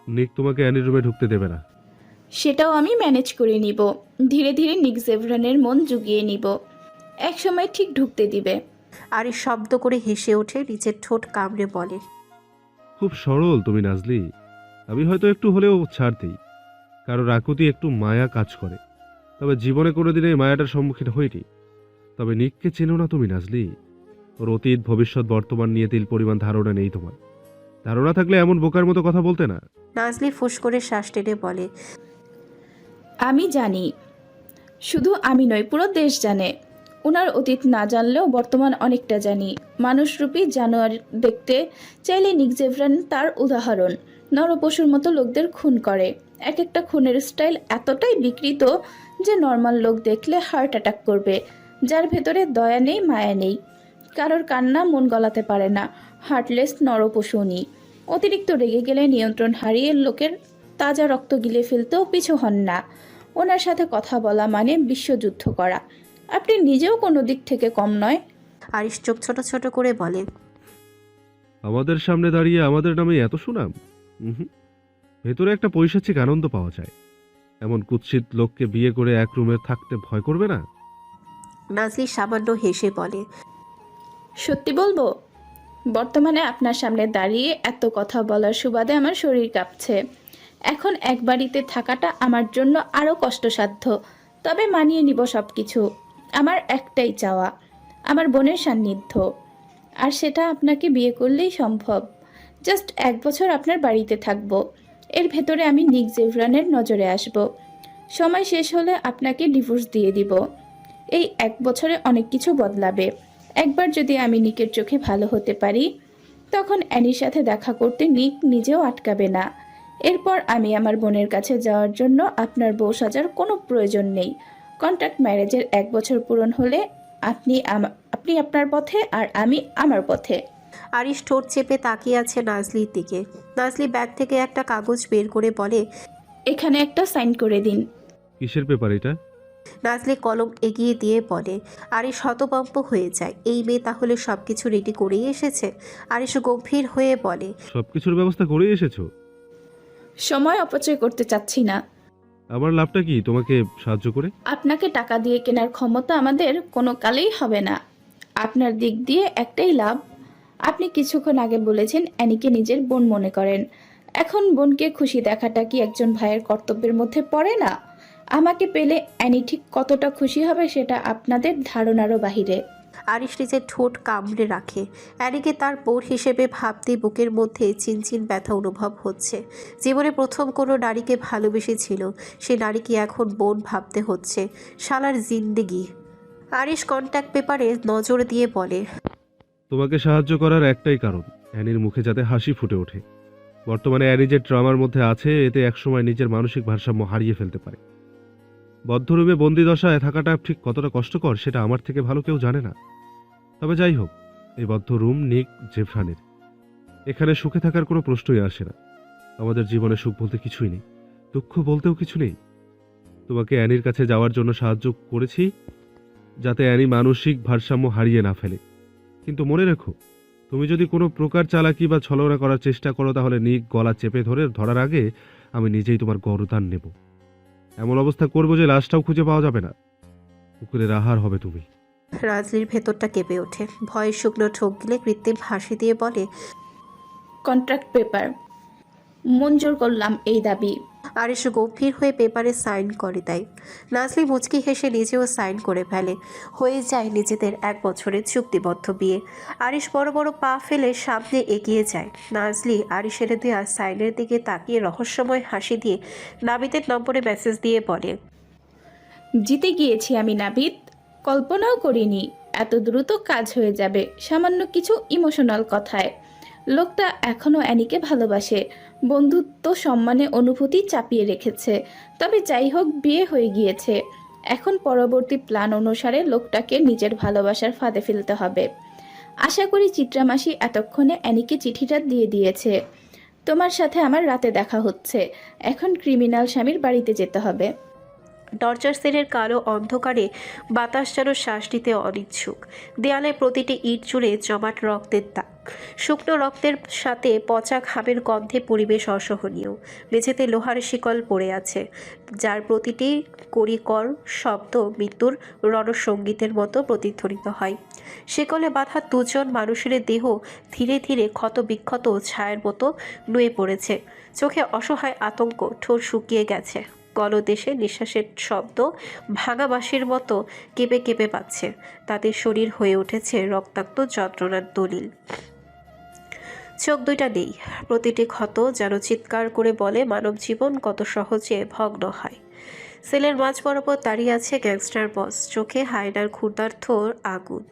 নিক তোমাকে অ্যানির রুমে ঢুকতে দেবে না। সেটাও আমি ম্যানেজ করে নিব। ধীরে ধীরে নিক জেভরানের মন জুগিয়ে নিব। একসময় ঠিক ঢুকতে দিবে। আরিশ শব্দ করে হেসে ওঠে, নিজের ঠোঁট কামড়ে বলে, খুব সরল তুমি নাজলি। আমি হয়তো একটু হলেও ছাড় দিই, কারোর আকুতি একটু মায়া কাজ করে, তবে জীবনে কোনোদিন এই মায়াটার সম্মুখীন হইনি। তবে নিককে চেনো না তুমি নাজলি। ওর অতীত ভবিষ্যৎ বর্তমান নিয়ে তিল পরিমাণ ধারণা নেই তোমার। ধারণা থাকলে এমন বোকার মতো কথা বলতে না। নাজলি ফুঁস করে শ্বাস টেনে বলে, আমি জানি, শুধু আমি নই, পুরো দেশ জানে। ওনার অতীত না জানলেও বর্তমান অনেকটা জানি। মানুষরূপী জানোয়ার দেখতে চাইলে নিক জেভরান তার উদাহরণ। নরপশুর মতো লোকদের খুন করে। এক একটা খুনের স্টাইল এতটাই বিকৃত যে নর্মাল লোক দেখলে হার্ট অ্যাটাক করবে। যার ভেতরে দয়া নেই, মায়া নেই, কারোর কান্না মন গলাতে পারে না। হার্টলেস নরপশু উনি। অতিরিক্ত রেগে গেলে নিয়ন্ত্রণ হারিয়ে লোকের তাজা রক্ত গিলে ফেলতেও পিছু হন না। ওনার সাথে কথা বলা মানে বিশ্বযুদ্ধ করা। আপনি নিজেও কোনো দিক থেকে কম নয়। আরিশ চোখ ছোট ছোট করে বলে, আমাদের সামনে দাঁড়িয়ে আমাদের নামে এত সুনাম। উহুম। ভেতরে একটা পৈশাচিক আনন্দ পাওয়া যায়। এমন কুৎসিত লোককে বিয়ে করে এক রুমে থাকতে ভয় করবে না? নাজলি সামান্য হেসে বলে, সত্যি বলবো, বর্তমানে আপনার সামনে দাঁড়িয়ে এত কথা বলার সুবাদে আমার শরীর কাঁপছে। এখন এক বাড়িতে থাকাটা আমার জন্য আরও কষ্টসাধ্য, তবে মানিয়ে নিব সব কিছু। আমার একটাই চাওয়া, আমার বোনের সান্নিধ্য। আর সেটা আপনাকে বিয়ে করলেই সম্ভব। জাস্ট 1 বছর আপনার বাড়িতে থাকবো। এর ভেতরে আমি নিক জেভরানের নজরে আসব। সময় শেষ হলে আপনাকে ডিভোর্স দিয়ে দিব। এই 1 বছরে অনেক কিছু বদলাবে। একবার যদি আমি নিকের চোখে ভালো হতে পারি, তখন অ্যানির সাথে দেখা করতে নিক নিজেও আটকাবে না। এরপর আমি আমার বোনের কাছে যাওয়ার জন্য আপনার বউ সাজার কোনো প্রয়োজন নেই। কন্ট্রাক্ট ম্যারেজের 1 বছর পূরণ হলে আপনি আপনার পথে আর আমি আমার পথে। আরিশ ঠোঁট চেপে তাকিয়ে আছে নাজলির দিকে। নাজলি ব্যাগ থেকে একটা কাগজ বের করে বলে, এখানে একটা সাইন করে দিন। কিসের পেপার এটা? নাজলি কলম এগিয়ে দিয়ে বলে। আরিশ হতভম্ব হয়ে যায়, এই মেয়ে তাহলে সবকিছু রেডি করেই এসেছে। আরিশ গম্ভীর হয়ে বলে, সবকিছুর ব্যবস্থা করে এসেছো? সময় অপচয় করতে চাচ্ছি না। আমার লাভটা কি তোমাকে সাহায্য করে? আপনাকে টাকা দিয়ে কেনার ক্ষমতা আমাদের কোনো কালেই হবে না। আপনার দিক দিয়ে একটাই লাভ, আপনি কিছুক্ষণ আগে বলেছেন অ্যানিকে নিজের বোন মনে করেন। এখন বোনকে খুশি দেখাটা কি একজন ভাইয়ের কর্তব্যের মধ্যে পড়ে না? আমাকে পেলে অ্যানি ঠিক কতটা খুশি হবে সেটা আপনাদের ধারণারও বাহিরে। আরিশ নিজের ঠোঁট কামড়ে রাখে। অ্যানিকে তার বোন হিসেবে ভাবতে বুকের মধ্যে চিনচিন ব্যথা অনুভব হচ্ছে। জীবনে প্রথম কোনো নারীকে ভালোবেসেছিল, সে নারীকে এখন বোন ভাবতে হচ্ছে। শালার জিন্দেগি। আরিশ কন্ট্যাক্ট পেপারে নজর দিয়ে বলে, তোমাকে সাহায্য করার একটাই কারণ, অ্যানির মুখে যাতে হাসি ফুটে ওঠে। বর্তমানে অ্যানি যে ট্রমার মধ্যে আছে, এতে একসময় নিজের মানসিক ভারসাম্য হারিয়ে ফেলতে পারে। বদ্ধ রুমে বন্দি দশায় থাকাটা ঠিক কতটা কষ্টকর সেটা আমার থেকে ভালো কেউ জানে না। তবে যাই হোক, এই বদ্ধ রুম নিক জেফরানের। এখানে সুখে থাকার কোনো প্রশ্নই আসে না। আমাদের জীবনে সুখ বলতে কিছুই নেই, দুঃখ বলতেও কিছু নেই। তোমাকে অ্যানির কাছে যাওয়ার জন্য সাহায্য করেছি, যাতে অ্যানি মানসিক ভারসাম্য হারিয়ে না ফেলে। কিন্তু মনে রেখো, তুমি যদি কোনো প্রকার চালাকি বা ছলনা করার চেষ্টা করো, তাহলে নিক গলা চেপে ধরার আগে আমি নিজেই তোমার গরদান নেব। এমন অবস্থা করবো যে লাশটাও খুঁজে পাওয়া যাবে না। পুকুরের আহার হবে তুমি। রাজলির ভেতরটা কেঁপে ওঠে। ভয়ে শুকনো ঠোক গিলে কৃত্রিম হাসি দিয়ে বলে, কন্ট্রাক্ট পেপার মঞ্জুর করলাম এই দাবি। আরিশ গম্ভীর হয়ে পেপারে সাইন করে দেয়। নাজলি মুচকি হেসে নিজেও সাইন করে ফেলে। হয়ে যায় নিজেদের 1 বছরের চুক্তিবদ্ধ বিয়ে। আরিশ বড় বড় পা ফেলে সামনে এগিয়ে যায়। নাজলি আরিশের দেওয়া সাইনের দিকে তাকিয়ে রহস্যময় হাসি দিয়ে নাবিদের নম্বরে মেসেজ দিয়ে বলে, জিতে গিয়েছি আমি নাবিদ। কল্পনাও করিনি এত দ্রুত কাজ হয়ে যাবে সামান্য কিছু ইমোশনাল কথায়। লোকটা এখনও অ্যানিকে ভালোবাসে, বন্ধুত্ব সম্মানে অনুভূতি চাপিয়ে রেখেছে। তবে যাই হোক, বিয়ে হয়ে গিয়েছে। এখন পরবর্তী প্ল্যান অনুসারে লোকটাকে নিজের ভালোবাসার ফাঁদে ফেলতে হবে। আশা করি চিত্রামাসি এতক্ষণে অ্যানিকে চিঠিটা দিয়ে দিয়েছে। তোমার সাথে আমার রাতে দেখা হচ্ছে। এখন ক্রিমিনাল স্বামীর বাড়িতে যেতে হবে। টর্চার সেলের কালো অন্ধকারে বাতাস যেন শ্বাস নিতে অনিচ্ছুক। দেয়ালে প্রতিটি ইট জুড়ে জমাট রক্তের দাগ। শুকনো রক্তের সাথে পচা ঘামের গন্ধে পরিবেশ অসহনীয়। মেঝেতে লোহার শিকল পড়ে আছে, যার প্রতিটি কড়িকর শব্দ মৃত্যুর রণসঙ্গীতের মতো প্রতিধ্বনিত হয়। শিকলে বাঁধা দুজন মানুষের দেহ ধীরে ধীরে ক্ষতবিক্ষত ছায়ের মতো নুয়ে পড়েছে। চোখে অসহায় আতঙ্ক, ঠোঁট শুকিয়ে গেছে, গলদেশে নিঃশ্বাসের শব্দ ভাঙা বাঁশির মতো কেঁপে কেঁপে পাচ্ছে। তাদের শরীর হয়ে উঠেছে রক্তাক্ত যন্ত্রণার দলিল। চোখ দুইটা নেই, প্রতিটি ক্ষত যেন চিৎকার করে বলে মানব জীবন কত সহজে ভগ্ন হয়। সেলের মাঝ বরাবর দাঁড়িয়ে আছে গ্যাংস্টার বস, চোখে হায়নার ক্ষুধার্থ আগুন,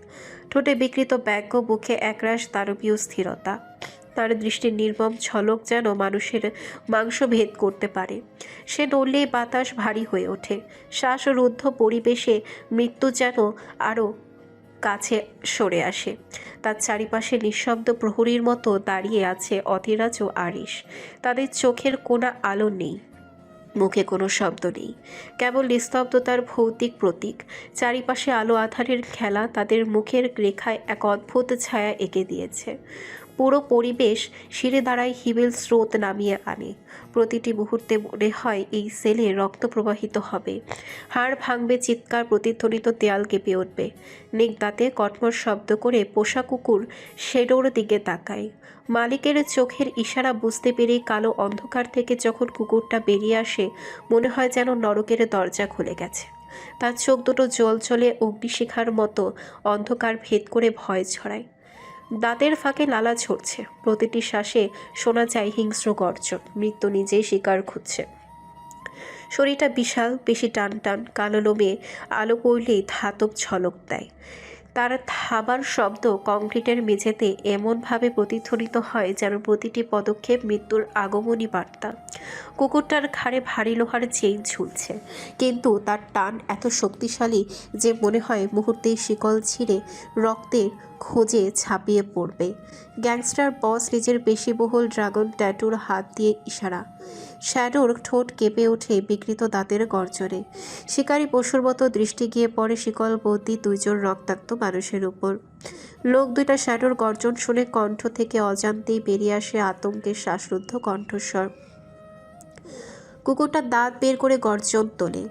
ঠোঁটে বিকৃত ব্যঙ্গ, মুখে একরাশ দানবীয় স্থিরতা। তার দৃষ্টির নির্মম ঝলক যেন মানুষের মাংস ভেদ করতে পারে। সে নড়লেই বাতাস ভারী হয়ে ওঠে। শ্বাসরুদ্ধ পরিবেশে মৃত্যু যেন আরও কাছে সরে আসে। তার চারিপাশে নিঃশব্দ প্রহরীর মতো দাঁড়িয়ে আছে অধীরাজ ও আরিশ। তাদের চোখের কোনো আলো নেই, মুখে কোনো শব্দ নেই, কেবল নিস্তব্ধতার ভৌতিক প্রতীক। চারিপাশে আলো আঁধারের খেলা তাদের মুখের রেখায় এক অদ্ভুত ছায়া এঁকে দিয়েছে। পুরো পরিবেশ শিরে দাঁড়ায় হিমেল স্রোত নামিয়ে আনে। প্রতিটি মুহূর্তে মনে হয় এই সেলে রক্ত প্রবাহিত হবে, হাড় ভাঙবে, চিৎকার প্রতিধ্বনিত, দেয়াল কেঁপে উঠবে। নেক দাঁতে কটমট শব্দ করে পোষা কুকুর শেডোর দিকে তাকায়। মালিকের চোখের ইশারা বুঝতে পেরে কালো অন্ধকার থেকে যখন কুকুরটা বেরিয়ে আসে, মনে হয় যেন নরকের দরজা খুলে গেছে। তার চোখ দুটো জ্বলজ্বলে অগ্নিশিখার মতো অন্ধকার ভেদ করে ভয় ছড়ায়। দাঁতের ফাঁকে লালা ঝরছে, প্রতিটি শ্বাসে শোনা যায় হিংস্র গর্জন। মৃত্যু নিজেই শিকার খুঁজছে। শরীরটা বিশাল, বেশি টান টান, কালো লোমে আলো পড়লেই ধাতব ঝলক দেয়। তার থাবার শব্দ কংক্রিটের মেঝেতে এমনভাবে প্রতিধ্বনিত হয় যেন প্রতিটি পদক্ষেপ মৃত্যুর আগমনী বার্তা। কুকুরটার ঘাড়ে ভারী লোহার চেইন ঝুলছে, কিন্তু তার টান এত শক্তিশালী যে মনে হয় মুহূর্তেই শিকল ছিঁড়ে রক্তের খোঁজে ঝাঁপিয়ে পড়বে। গ্যাংস্টার বস নিজের পেশিবহুল ড্রাগন ট্যাটুর হাত দিয়ে ইশারা। শ্যাডোর ঠোঁট কেঁপে ওঠে বিকৃত দাঁতের গর্জনে। শিকারী পশুর মতো দৃষ্টি গিয়ে পড়ে শিকলবন্দি দুইজন রক্তাক্ত মানুষের উপর। লোক দুইটা শ্যাডোর গর্জন শুনে কণ্ঠ থেকে অজান্তেই বেরিয়ে আসে আতঙ্কের শ্বাসরুদ্ধ কণ্ঠস্বর। কুকুরটা দাঁত বের করে গর্জন তোলে,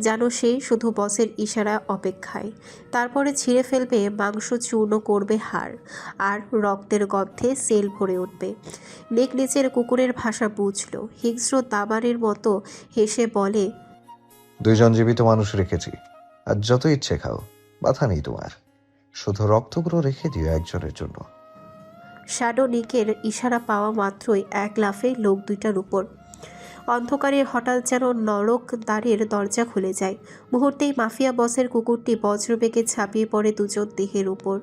যেন সে শুধু বসের ইশারা অপেক্ষায়। তারপরে ছিঁড়ে ফেলবে মাংস, চূর্ণ করবে হাড়, আর রক্তের গন্ধে সেল ভরে উঠবে। নেক নিচের কুকুরের ভাষা বুঝল, হিংস্র দাবারের মতো হেসে বলে, দুইজন জীবিত মানুষ রেখেছি, আর যত ইচ্ছে খাও, মাথা নেই তোমার। শুধু রক্তগুলো রেখে দিও একজনের জন্য। শ্যাডো নিকের ইশারা পাওয়া মাত্রই এক লাফে লোক দুইটার উপর। অন্ধকারে হঠাৎ যেন নরক দ্বারের দরজা খুলে যায়। মুহূর্তেই মাফিয়া বসের কুকুরটি বজ্রবেগে ঝাঁপিয়ে পড়ে দুজন দেহের উপর।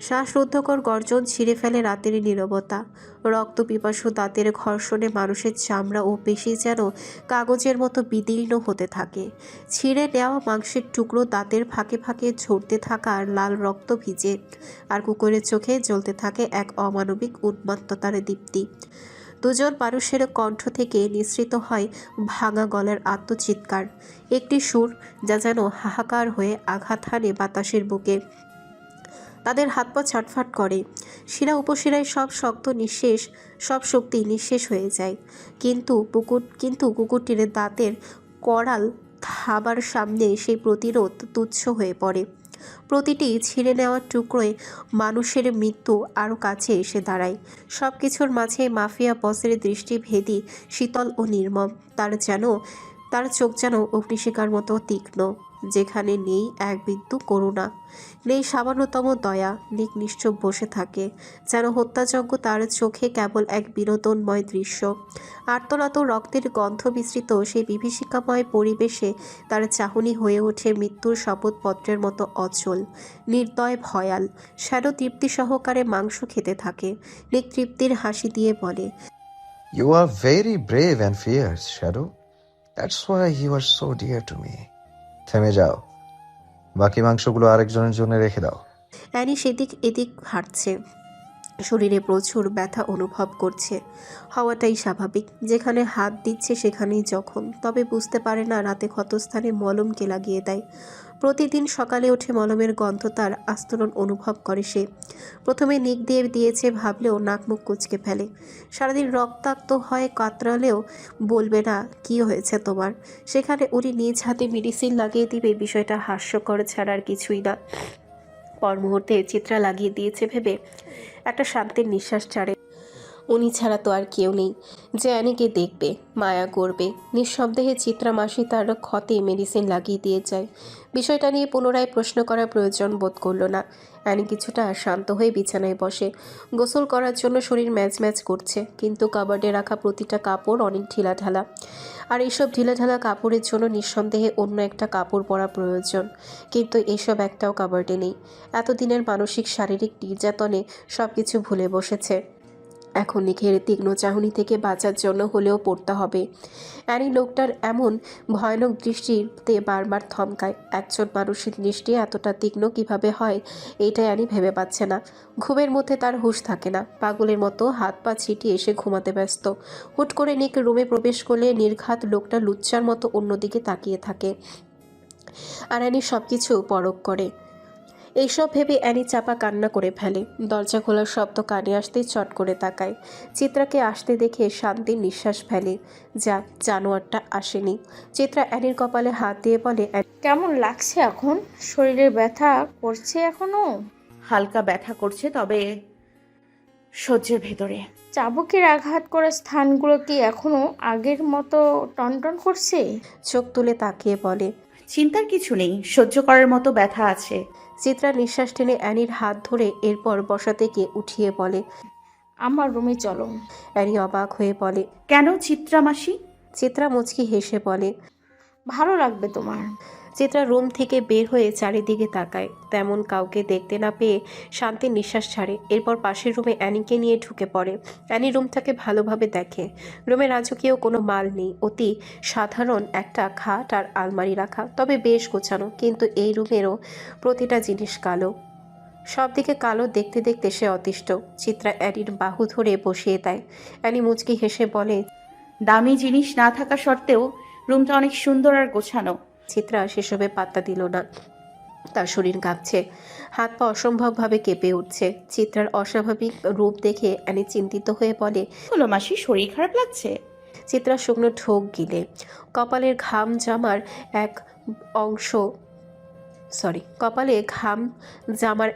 শ্বাসরুদ্ধকর গর্জন ছিঁড়ে ফেলে রাতের নীরবতা। রক্ত পিপাসু দাঁতের ঘর্ষণে মানুষের চামড়া ও পেশি যেন কাগজের মতো বিদীর্ণ হতে থাকে। ছিঁড়ে নেওয়া মাংসের টুকরো দাঁতের ফাঁকে ফাঁকে ঝরতে থাকা লাল রক্ত ভিজে, আর কুকুরের চোখে জ্বলতে থাকে এক অমানবিক উন্মাত্ততার দীপ্তি। দুজন মানুষের কণ্ঠ থেকে নিঃসৃত হয় ভাঙা গলার আত্মচিৎকার, একটি সুর যা যেন হাহাকার হয়ে আঘাত হানে বাতাসের বুকে। তাদের হাত পা ছটফট করে, শিরা উপশিরায় সব শক্তি নিঃশেষ হয়ে যায়। কিন্তু কুকুরটির দাঁতের করাল থাবার সামনে সেই প্রতিরোধ তুচ্ছ হয়ে পড়ে। প্রতিটি ছিঁড়ে নেওয়ার টুকরোয় মানুষের মৃত্যু আরও কাছে এসে দাঁড়ায়। সব কিছুর মাঝে মাফিয়া বসের দৃষ্টি ভেদি, শীতল ও নির্মম। তার চোখ যেন অগ্নিশিখার মতো তীক্ষ্ণ, যেখানে নেই এক বিন্দু করুণা, নেই সামান্যতম দয়া। নিক নিশ্চুপ বসে থাকে, যেন হত্যাযজ্ঞ তার চোখে কেবল এক বিনোদনময় দৃশ্য। আর্তনাদ রক্তের গন্ধ মিশ্রিত সেই বিভীষিকাময় পরিবেশে তার চাহনি হয়ে ওঠে মৃত্যুর শপথপত্রের মতো অচল, নির্দয়, ভয়াল। শ্যাডো তৃপ্তি সহকারে মাংস খেতে থাকে। নিক তৃপ্তির হাসি দিয়ে বলে, You are very brave and fierce, Shadow. That's why you are so dear to me. থেমে যাও, বাকি মাংসগুলো আরেকজনের জন্য রেখে দাও। অ্যানি সেদিক এদিক হাঁটছে, শরীরে প্রচুর ব্যথা অনুভব করছে। হওয়াটাই স্বাভাবিক, যেখানে হাত দিচ্ছে সেখানেই জখম। তবে বুঝতে পারে না রাতে ক্ষতস্থানে মলম কে লাগিয়ে দেয়। প্রতিদিন সকালে উঠে মলমের গন্ধ তার আস্তরণ অনুভব করে সে। প্রথমে নিক দিয়ে দিয়েছে ভাবলেও নাক মুখ কুঁচকে ফেলে। সারাদিন রক্তাক্ত হয় কাতরালেও বলবে না কি হয়েছে তোমার। সেখানে উনি নিজ হাতে মেডিসিন লাগিয়ে দিবে, বিষয়টা হাস্যকর ছাড়া আর কিছুই না। পর মুহূর্তে চিত্রা লাগিয়ে দিয়েছে ভেবে একটা শান্তির নিঃশ্বাস ছাড়ে। উনি ছাড়া তো আর কেউ নেই যে অ্যানিকে দেখবে, মায়া করবে। নিঃশব্দে চিত্রা মাসি তার ক্ষতে মেডিসিন লাগিয়ে দিয়ে যায়। বিষয়টা নিয়ে পুনরায় প্রশ্ন করার প্রয়োজন বোধ করলো না। অ্যানি কিছুটা শান্ত হয়ে বিছানায় বসে। গোসল করার জন্য শরীর ম্যাচ ম্যাচ করছে, কিন্তু কাবার্ডে রাখা প্রতিটা কাপড় অনেক ঢিলাঢালা। আর এইসব ঢিলাঢালা কাপড়ের জন্য নিঃসন্দেহে অন্য একটা কাপড় পরা প্রয়োজন, কিন্তু এসব একটাও কাবার্ডে নেই। এতদিনের মানসিক শারীরিক নির্যাতনে সব কিছু ভুলে বসেছে। এখন নিখের তীক্ষ্ণ চাহনি থেকে বাঁচার জন্য হলেও পড়তে হবে। অ্যানি লোকটার এমন ভয়ানক দৃষ্টিতে বারবার থমকায়। একজন মানুষের দৃষ্টি এতটা তীক্ষ্ণ কিভাবে হয়, এইটাই অ্যানি ভেবে পাচ্ছে না। ঘুমের মধ্যে তার হুঁশ থাকে না। পাগলের মতো হাত পা ছিটিয়ে এসে ঘুমাতে ব্যস্ত। হুট করে নিক রুমে প্রবেশ করলে নির্ঘাত লোকটা লুচ্চার মতো অন্যদিকে তাকিয়ে থাকে, আর অ্যানি সব কিছু পরখ করে। এইসব ভেবে অ্যানি চাপা কান্না করে ফেলে। দরজা খোলার শব্দ কানে আসতেই চট করে তাকায়। চিত্রাকে আসতে দেখে শান্তির নিঃশ্বাস ফেলে। যাক, জানোয়ারটা আসেনি। চিত্রা অ্যানির কপালে হাত দিয়ে বলে, কেমন লাগছে এখন? শরীরে ব্যথা করছে এখনো? হালকা ব্যথা করছে, তবে সহ্যের ভেতরে। চাবুকের আঘাত করা স্থানগুলো কি এখনো আগের মতো টনটন করছে? চোখ তুলে তাকিয়ে বলে। চিন্তার কিছু নেই, সহ্য করার মতো ব্যথা আছে। চিত্রা নিঃশ্বাস টেনে অ্যানির হাত ধরে এরপর বসা থেকে উঠিয়ে বলে, আমার রুমে চলো। অ্যানি অবাক হয়ে বলে, কেন চিত্রা মাসি? চিত্রা মুচকি হেসে বলে, ভালো লাগবে তোমার। চিত্রা রুম থেকে বের হয়ে চারিদিকে তাকায়। তেমন কাউকে দেখতে না পেয়ে শান্তির নিঃশ্বাস ছাড়ে। এরপর পাশের রুমে অ্যানিকে নিয়ে ঢুকে পড়ে। অ্যানি রুমটাকে ভালোভাবে দেখে। রুমে রাজকীয় কোনো মাল নেই, অতি সাধারণ একটা খাট আর আলমারি রাখা, তবে বেশ গোছানো। কিন্তু এই রুমেরও প্রতিটা জিনিস কালো। সব দিকে কালো দেখতে দেখতে সে অতিষ্ঠ। চিত্রা অ্যানির বাহু ধরে বসিয়ে দেয়। অ্যানি মুচকি হেসে বলে, দামি জিনিস না থাকা সত্ত্বেও রুমটা অনেক সুন্দর আর গোছানো। চিত্রা সেসবে পাত্তা দিল না। তার শরীর কাঁপছে, হাত পা অসম্ভবভাবে কেঁপে উঠছে। চিত্রার অস্বাভাবিক রূপ দেখে অ্যানি চিন্তিত হয়ে বলে, হলো মাসি, শরীর খারাপ লাগছে? চিত্রা শুকনো ঢোক গিলে কপালে ঘাম জামার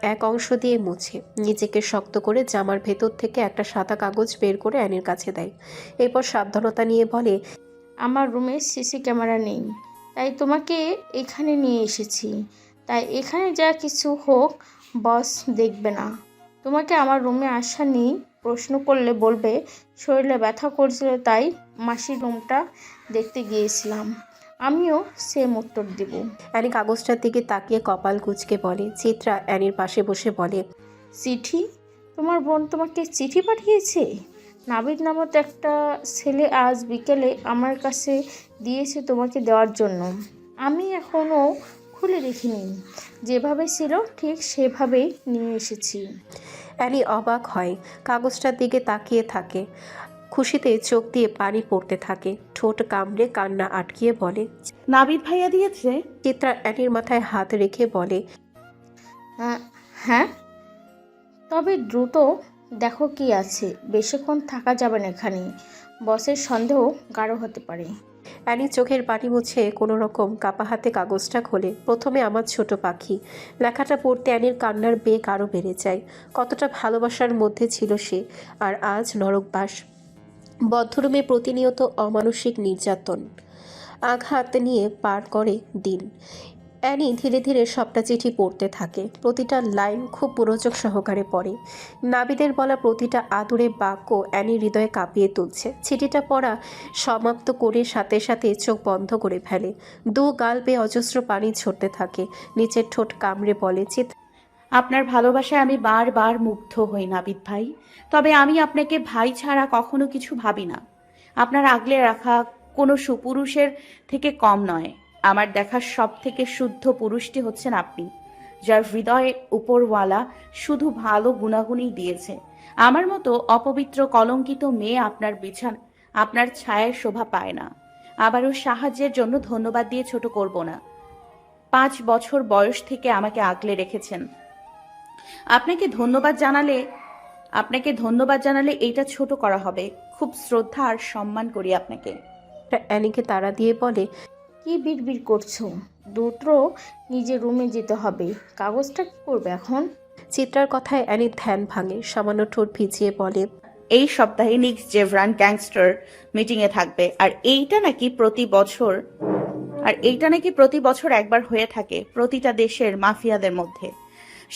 এক অংশ দিয়ে মুছে নিজেকে শক্ত করে জামার ভেতর থেকে একটা সাদা কাগজ বের করে অ্যানির কাছে দেয়। এরপর সাবধানতা নিয়ে বলে, আমার রুমে সিসি ক্যামেরা নেই, তাই তোমাকে এখানে নিয়ে এসেছি। তাই এখানে যা কিছু হোক বস দেখবে না। তোমাকে আমার রুমে আসা নেই, প্রশ্ন করলে বলবে শরীরে ব্যথা করছিল তাই মাসির রুমটা দেখতে গিয়েছিলাম। আমিও সেম উত্তর দেব। অ্যানি কাগজটার দিকে তাকিয়ে কপাল কুঁচকে বলে। চিত্রা অ্যানির পাশে বসে বলে, চিঠি? তোমার বোন তোমাকে চিঠি পাঠিয়েছে? নাবিদ নামক একটা ছেলে আজ বিকেলে আমার কাছে দিয়েছে তোমাকে দেওয়ার জন্য। আমি এখনও খুলে দেখিনি, যেভাবে ছিল ঠিক সেভাবেই নিয়ে এসেছি। অ্যানি অবাক হয়, কাগজটার দিকে তাকিয়ে থাকে। খুশিতে চোখ দিয়ে পানি পড়তে থাকে। ঠোঁট কামড়ে কান্না আটকিয়ে বলে। নাবিদ ভাইয়া দিয়েছে? চিত্রা অ্যানির মাথায় হাত রেখে বলে, হ্যাঁ, তবে দ্রুত দেখো কি আছে, বেশিক্ষণ থাকা যাবে না এখানে, বসের সন্দেহ গাঢ় হতে পারে। অ্যানি চোখের পানি মুছে কোনো রকম কাপা হাতে কাগজটা খোলে। প্রথমে আমার ছোট পাখি লেখাটা পড়তে অ্যানির কান্নার বেগ আরও বেড়ে যায়। কতটা ভালোবাসার মধ্যে ছিল সে, আর আজ নরকবাস। বদ্ধরুমে প্রতিনিয়ত অমানসিক নির্যাতন, আঘাত নিয়ে পার করে দিন। অ্যানি ধীরে ধীরে সবটা চিঠি পড়তে থাকে। প্রতিটা লাইন খুব মনোযোগ সহকারে পড়ে। নাবিদের বলা প্রতিটা আদুরে বাক্য অ্যানির হৃদয়ে কাঁপিয়ে তুলছে। চিঠিটা পড়া সমাপ্ত করে সাথে সাথে চোখ বন্ধ করে ফেলে। দু গাল বেয়ে অজস্র পানি ঝরতে থাকে। নিচের ঠোঁট কামড়ে বলে, আপনার ভালোবাসায় আমি বারবার মুগ্ধ হই নাবিদ ভাই, তবে আমি আপনাকে ভাই ছাড়া কখনো কিছু ভাবি না। আপনার আগলে রাখা কোনো সুপুরুষের থেকে কম নয়। আমার দেখা সব থেকে শুদ্ধ পুরুষটি হচ্ছেন আপনি, যার হৃদয়ে উপরওয়ালা শুধু ভালো গুণাগুণই দিয়েছে। আমার মতো অপবিত্র কলঙ্কিত মেয়ে আপনার ছায়ার শোভা পায় না। আবারও সাহায্যের জন্য ধন্যবাদ দিয়ে ছোট করব না। 5 বছর বয়স থেকে আমাকে আগলে রেখেছেন। আপনাকে ধন্যবাদ জানালে এইটা ছোট করা হবে। খুব শ্রদ্ধা আর সম্মান করি আপনাকে। অ্যানিকে তাড়া দিয়ে বলে, কি বিড়বিড় করছো? দ্রুত নিজের রুমে যেতে হবে। কাগজটা কি করবে এখন? চিত্রার কথায় অ্যানির ধ্যান ভাঙে, সামান্য ঠোঁট ভিজিয়ে বলে, এই সপ্তাহে নিক্স জেভরান গ্যাংস্টার মিটিংয়ে থাকবে, আর এইটা নাকি প্রতি বছর একবার হয়ে থাকে প্রতিটা দেশের মাফিয়াদের মধ্যে।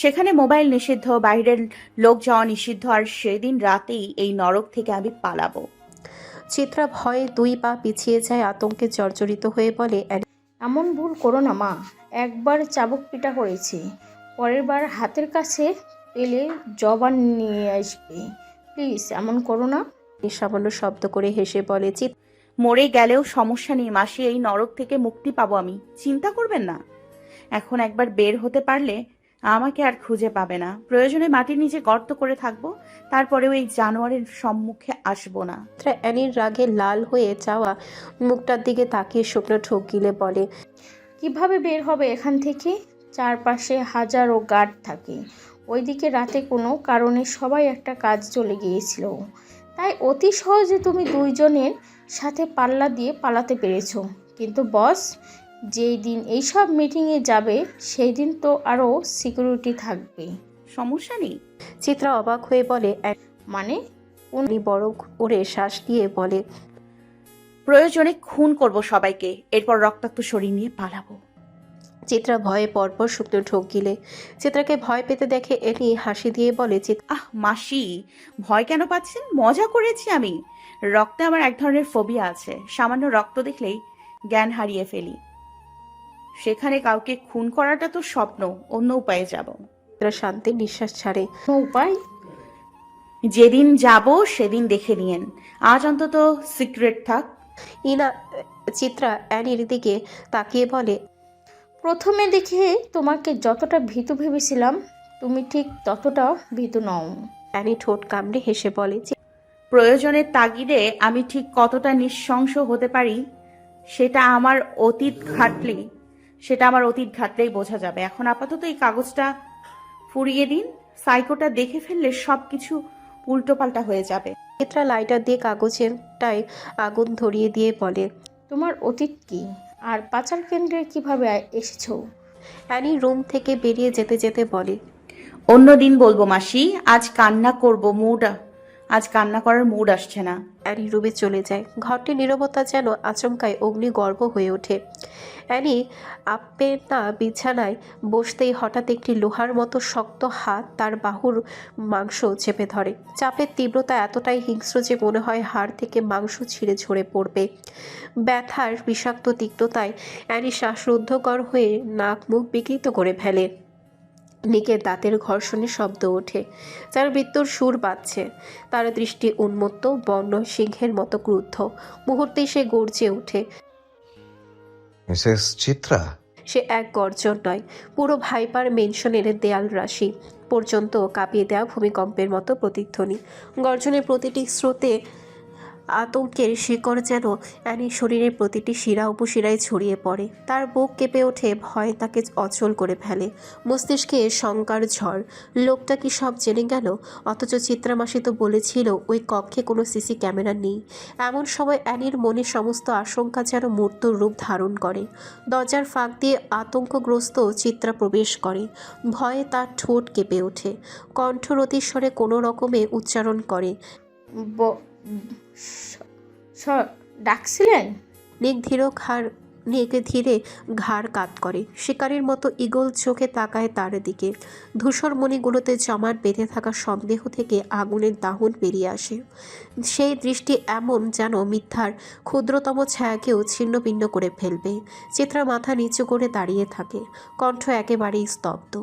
সেখানে মোবাইল নিষিদ্ধ, বাইরের লোক যাওয়া নিষিদ্ধ, আর সেদিন রাতেই এই নরক থেকে আমি পালাবো। চিত্রা ভয়ে 2 পা পিছিয়ে যায়, আতঙ্কে জর্জরিত হয়ে বলে, এমন ভুল করো না মা। একবার চাবুক পিটা করেছি, পরের বার হাতের কাছে পেলে জবান নিয়ে আসবে। প্লিজ এমন করো না। সামান্য শব্দ করে হেসে বলে, মরে গেলেও সমস্যা নেই মাসি, এই নরক থেকে মুক্তি পাবো আমি, চিন্তা করবেন না। এখন একবার বের হতে পারলে আমাকে আর খুঁজে পাবে না। প্রয়োজনে মাটির নিচে গর্ত করে থাকবো, তারপরেও এই জানোয়ারের সম্মুখে আসবো না। চিত্রা অ্যানির রাগে লাল হয়ে যাওয়া মুখটার দিকে তাকিয়ে শুকনো ঠোক গিলে বলে, কিভাবে বের হবে এখান থেকে? চারপাশে হাজারো গার্ড থাকে। ওইদিকে রাতে কোনো কারণে সবাই একটা কাজ চলে গিয়েছিল, তাই অতি সহজে তুমি দুইজনের সাথে পাল্লা দিয়ে পালাতে পেরেছো। কিন্তু বস যেই দিন এইসব মিটিংয়ে যাবে সেই দিন তো আরও সিকিউরিটি থাকবে। সমস্যা নেই। চিত্রা অবাক হয়ে বলে, মানে? অ্যানি বড় করে শ্বাস দিয়ে বলে, প্রয়োজনে খুন করব সবাইকে, এরপর রক্তাক্ত শরীর নিয়ে পালাবো। চিত্রা ভয়ে পরপর শুকনো ঠোক গিলে। চিত্রাকে ভয় পেতে দেখে অ্যানি হাসি দিয়ে বলে, আহ মাসি, ভয় কেন পাচ্ছেন? মজা করেছি আমি। রক্তে আমার এক ধরনের ফোবিয়া আছে, সামান্য রক্ত দেখলেই জ্ঞান হারিয়ে ফেলি। সেখানে কাউকে খুন করাটা তো স্বপ্ন, অন্য উপায়ে যাব। চিত্রা শান্তির নিঃশ্বাস ছাড়ে। কোনো উপায়? যেদিন যাব সেদিন দেখে নিয়েন, আজ অন্তত সিক্রেট থাক। চিত্রা অ্যানির দিকে তাকিয়ে বলে, প্রথমে দেখে তোমাকে যতটা ভীতু ভেবেছিলাম তুমি ঠিক ততটা ভীতু নও। অ্যানি ঠোঁট কামড়ে হেসে বলে, প্রয়োজনের তাগিদে আমি ঠিক কতটা নৃশংস হতে পারি সেটা আমার অতীত ঘাটলেই বোঝা যাবে। এখন আপাতত এই কাগজটা ফুরিয়ে দিন। সাইকোটা দেখে ফেললে সবকিছু উল্টোপাল্টা হয়ে যাবে। চিত্রা লাইটার দিয়ে কাগজেরটায় আগুন ধরিয়ে দিয়ে বলে, তোমার অতীত কি, আর পাচার কেন্দ্রে কিভাবে এসেছো? অ্যানি রুম থেকে বেরিয়ে যেতে যেতে বলে, অন্য দিন বলবো মাসি, আজ কান্না করার মুড আসছে না। অ্যানি রুমে চলে যায়। ঘরটির নীরবতা যেন আচমকায় অগ্নিগর্ভ হয়ে ওঠে। অ্যানি আপনা বিছানায় বসতেই হঠাৎ একটি লোহার মতো শক্ত হাত তার বাহুর মাংস চেপে ধরে। চাপের তীব্রতা এতটাই হিংস্র যে মনে হয় হাড় থেকে মাংস ছিঁড়ে ঝরে পড়বে। ব্যথার বিষাক্ত তিক্ততায় অ্যানি শ্বাসরুদ্ধকর হয়ে নাক মুখ বিকৃত করে ফেলে। নিকের দাঁতের ঘর্ষণে শব্দ ওঠে, যার মৃত্যুর সুর বাজছে। তার দৃষ্টি উন্মত্ত, বন্য সিংহের মতো ক্রুদ্ধ। মুহূর্তেই সে গর্জে ওঠে। মিসেস চিত্রা, সে এক গর্জন নয়, পুরো ভাইপার মেনশনের দেয়াল রাশি পর্যন্ত কাঁপিয়ে দেওয়া ভূমিকম্পের মতো প্রতিধ্বনি। গর্জনের প্রতিটি স্রোতে আতঙ্কের শিকড় যেন অ্যানির শরীরের প্রতিটি শিরা উপশিরায় ছড়িয়ে পড়ে। তার বুক কেঁপে ওঠে, ভয় তাকে অচল করে ফেলে। মস্তিষ্কে শঙ্কার ঝড়। লোকটা কি সব জেনে গেল? অথচ চিত্রামাসি তো বলেছিল ওই কক্ষে কোনো সিসি ক্যামেরা নেই। এমন সময় অ্যানির মনে সমস্ত আশঙ্কা যেন মূর্তির রূপ ধারণ করে। দরজার ফাঁক দিয়ে আতঙ্কগ্রস্ত চিত্রা প্রবেশ করে। ভয়ে তার ঠোঁট কেঁপে ওঠে। কণ্ঠরতিস্বরে কোনো রকমে উচ্চারণ করে, ডাকছিলেন? নিক ধীরে ঘাড় কাত করে, শিকারীর মতো ঈগল চোখে তাকায় তার দিকে। ধূসর মণিগুলোতে জমাট বেঁধে থাকা সন্দেহ থেকে আগুনের দাহন বেরিয়ে আসে। সেই দৃষ্টি এমন যেন মিথ্যার ক্ষুদ্রতম ছায়াকেও ছিন্ন ভিন্ন করে ফেলবে। চিত্রা মাথা নিচু করে দাঁড়িয়ে থাকে, কণ্ঠ একেবারেই স্তব্ধ।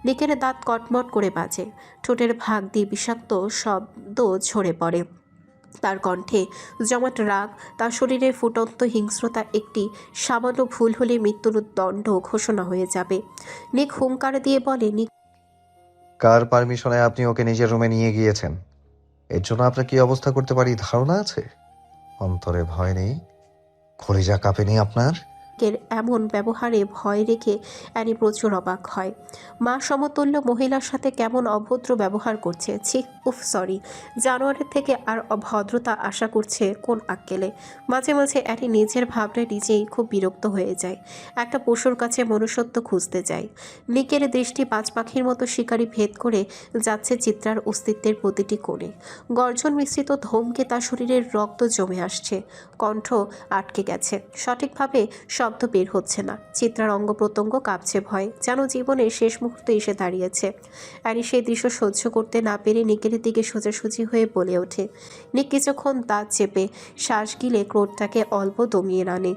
নিকের দাঁত কটমট করে বাজে, ঠোঁটের ভাগ দিয়ে বিষাক্ত শব্দ ঝরে পড়ে। তার কণ্ঠে জমাট রাগ, তার শরীরে ফুটন্ত হিংস্রতা। একটি সামান্য ভুল হলে মৃত্যুর দণ্ড ঘোষণা হয়ে যাবে। নিক হুঙ্কার দিয়ে বলে, কার পারমিশনে আপনি ওকে নিজের রুমে নিয়ে গিয়েছেন? এর জন্য আপনার কি অবস্থা করতে পারি ধারণা আছে? অন্তরে ভয় নেই? কলিজা কাঁপেনি আপনার? কের এমন ব্যবহারে ভয় রেখে অ্যানি প্রচুর অবাক হয়। মা সমতুল্য মহিলার সাথে কেমন অভদ্র ব্যবহার করছে। ছি, উফ সরি, জানোয়ারের থেকে আর ভদ্রতা আশা করছে কোন আক্কেলে। মাঝে মাঝে অ্যানি নিজের ভাবনায় নিজেই খুব বিরক্ত হয়ে যায়। একটা পশুর কাছে মনুষ্যত্ব খুঁজতে যায়। নিকের দৃষ্টি পাঁচ পাখির মতো শিকারি ভেদ করে যাচ্ছে চিত্রার অস্তিত্বের প্রতিটি কোণে। গর্জন মিশ্রিত ধমকে তার শরীরের রক্ত জমে আসছে, কণ্ঠ আটকে গেছে, সঠিকভাবে শব্দ বের হচ্ছে না। চিত্রার অঙ্গ প্রত্যঙ্গ কাঁপছে ভয়, যেন জীবনের শেষ মুহূর্তে এসে দাঁড়িয়েছে। অ্যানি সেই দৃশ্য সহ্য করতে না পেরে নিকের দিকে সোজাসুজি হয়ে বলে ওঠে। নিক কিছুক্ষণ দাঁত চেপে শ্বাস গিলে ক্রোধটাকে অল্প দমিয়ে আনে,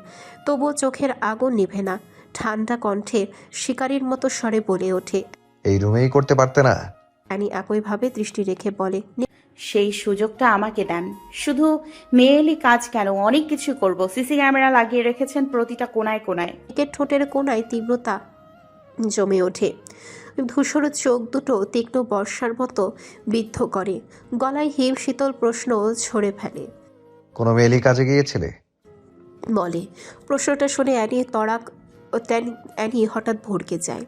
তবুও চোখের আগুন নিভে না। ঠান্ডা কণ্ঠে শিকারীর মতো স্বরে বলে ওঠে। এই রুমেই করতে পারতে না? অ্যানি একইভাবে দৃষ্টি রেখে বলে। সেই সুযোগটা আমাকে দেন। শুধু মেয়েলি কাজ কেন, অনেক কিছু করব। সিসি ক্যামেরা লাগিয়ে রেখেছেন প্রতিটা কোনায় কোনায়। নিকের ঠোঁটের কোণায় তীব্রতা জমে ওঠে, ধূসর চোখ দুটো তীক্ষ্ণ বর্ষার মতো বিদ্ধ করে, গলায় হিম শীতল প্রশ্ন ঝরে ফেলে। কোনো মেয়েলি কাজে গিয়েছিলে? বলে। প্রশ্নটা শুনে অ্যানি হঠাৎ ভড়কে যায়,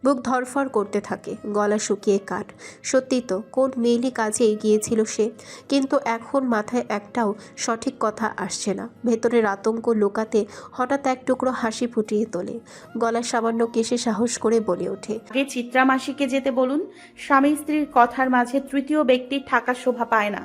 বুক ধরফর করতে থাকে, গলা শুকিয়ে কাঠ। সত্যি তো, কোন মেয়েলি কাজে গিয়েছিল সে? কিন্তু এখন মাথায় একটাও সঠিক কথা আসছে না। ভেতরের আতঙ্ক লুকাতে হঠাৎ এক টুকরো হাসি ফুটিয়ে তোলে, গলা সামান্য কেশে সাহস করে বলে ওঠে। আগে চিত্রা মাসিকে যেতে বলুন। স্বামী স্ত্রীর কথার মাঝে তৃতীয় ব্যক্তির থাকার শোভা পায় না।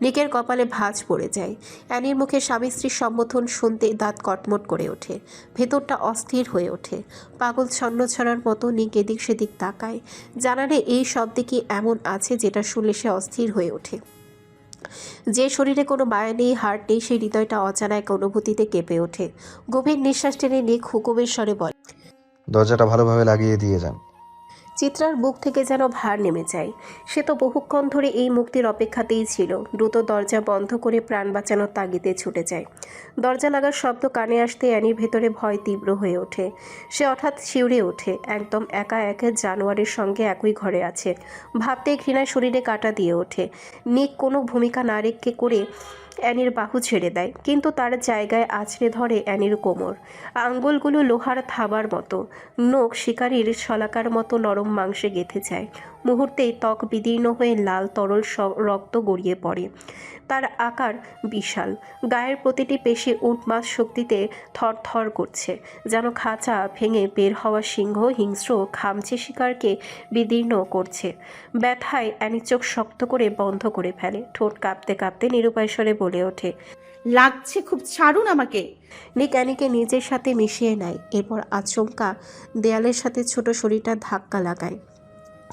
নিকের কপালে ভাঁজ পড়ে যায়। অ্যানির মুখে স্বামী স্ত্রীর সম্বোধন শুনতে দাঁত কটমট করে ওঠে, ভেতরটা অস্থির হয়ে ওঠে। পাগল ছন্ন ছড়ার মতো নিক এদিক সেদিক তাকায়। জানালে এই শব্দে কি এমন আছে যেটা শুনলে সে অস্থির হয়ে ওঠে? যে শরীরে কোনো মায়া নেই, হাড় নেই, সেই হৃদয়টা অজানা এক অনুভূতিতে কেঁপে ওঠে। গভীর নিঃশ্বাস টেনে নিক হুকুমের স্বরে বলে। দরজাটা ভালোভাবে লাগিয়ে দিয়ে যান। চিত্রার বুক থেকে যেন ভার নেমে যায়। সে তো বহুক্ষণ ধরে এই মুক্তির অপেক্ষাতেই ছিল। দ্রুত দরজা বন্ধ করে প্রাণ বাঁচানোর তাগিদে ছুটে যায়। দরজা লাগার শব্দ কানে আসতে অ্যানির ভেতরে ভয় তীব্র হয়ে ওঠে। সে হঠাৎ শিউরে ওঠে, একদম একা একা জানোয়ারের সঙ্গে একই ঘরে আছে। ভাবতে ঘৃণায় শরীরে কাঁটা দিয়ে ওঠে। নিক কোনো ভূমিকা না রেখে করে অ্যানির বাহু ছেড়ে দেয়, কিন্তু তার জায়গায় আছড়ে ধরে অ্যানির কোমর। আঙ্গুলগুলো লোহার থাবার মতো, নখ শিকারির শলাকার মতো নরম মাংসে গেঁথে যায়। মুহূর্তেই ত্বক বিদীর্ণ হয়ে লাল তরল রক্ত গড়িয়ে পড়ে। তার আকার বিশাল, গায়ের প্রতিটি পেশি উন্মাদ শক্তিতে থরথর করছে, যেন খাঁচা ভেঙে বের হওয়া সিংহ হিংস্র খামচে শিকারকে বিদীর্ণ করছে। ব্যথায় অ্যানি চোখ শক্ত করে বন্ধ করে ফেলে, ঠোঁট কাঁপতে কাঁপতে নিরুপায় স্বরে বলে ওঠে। লাগছে খুব, ছাড়ুন আমাকে। নিক অ্যানিকে নিজের সাথে মিশিয়ে নেয়, এরপর আচমকা দেয়ালের সাথে ছোট শরীরটা ধাক্কা লাগায়।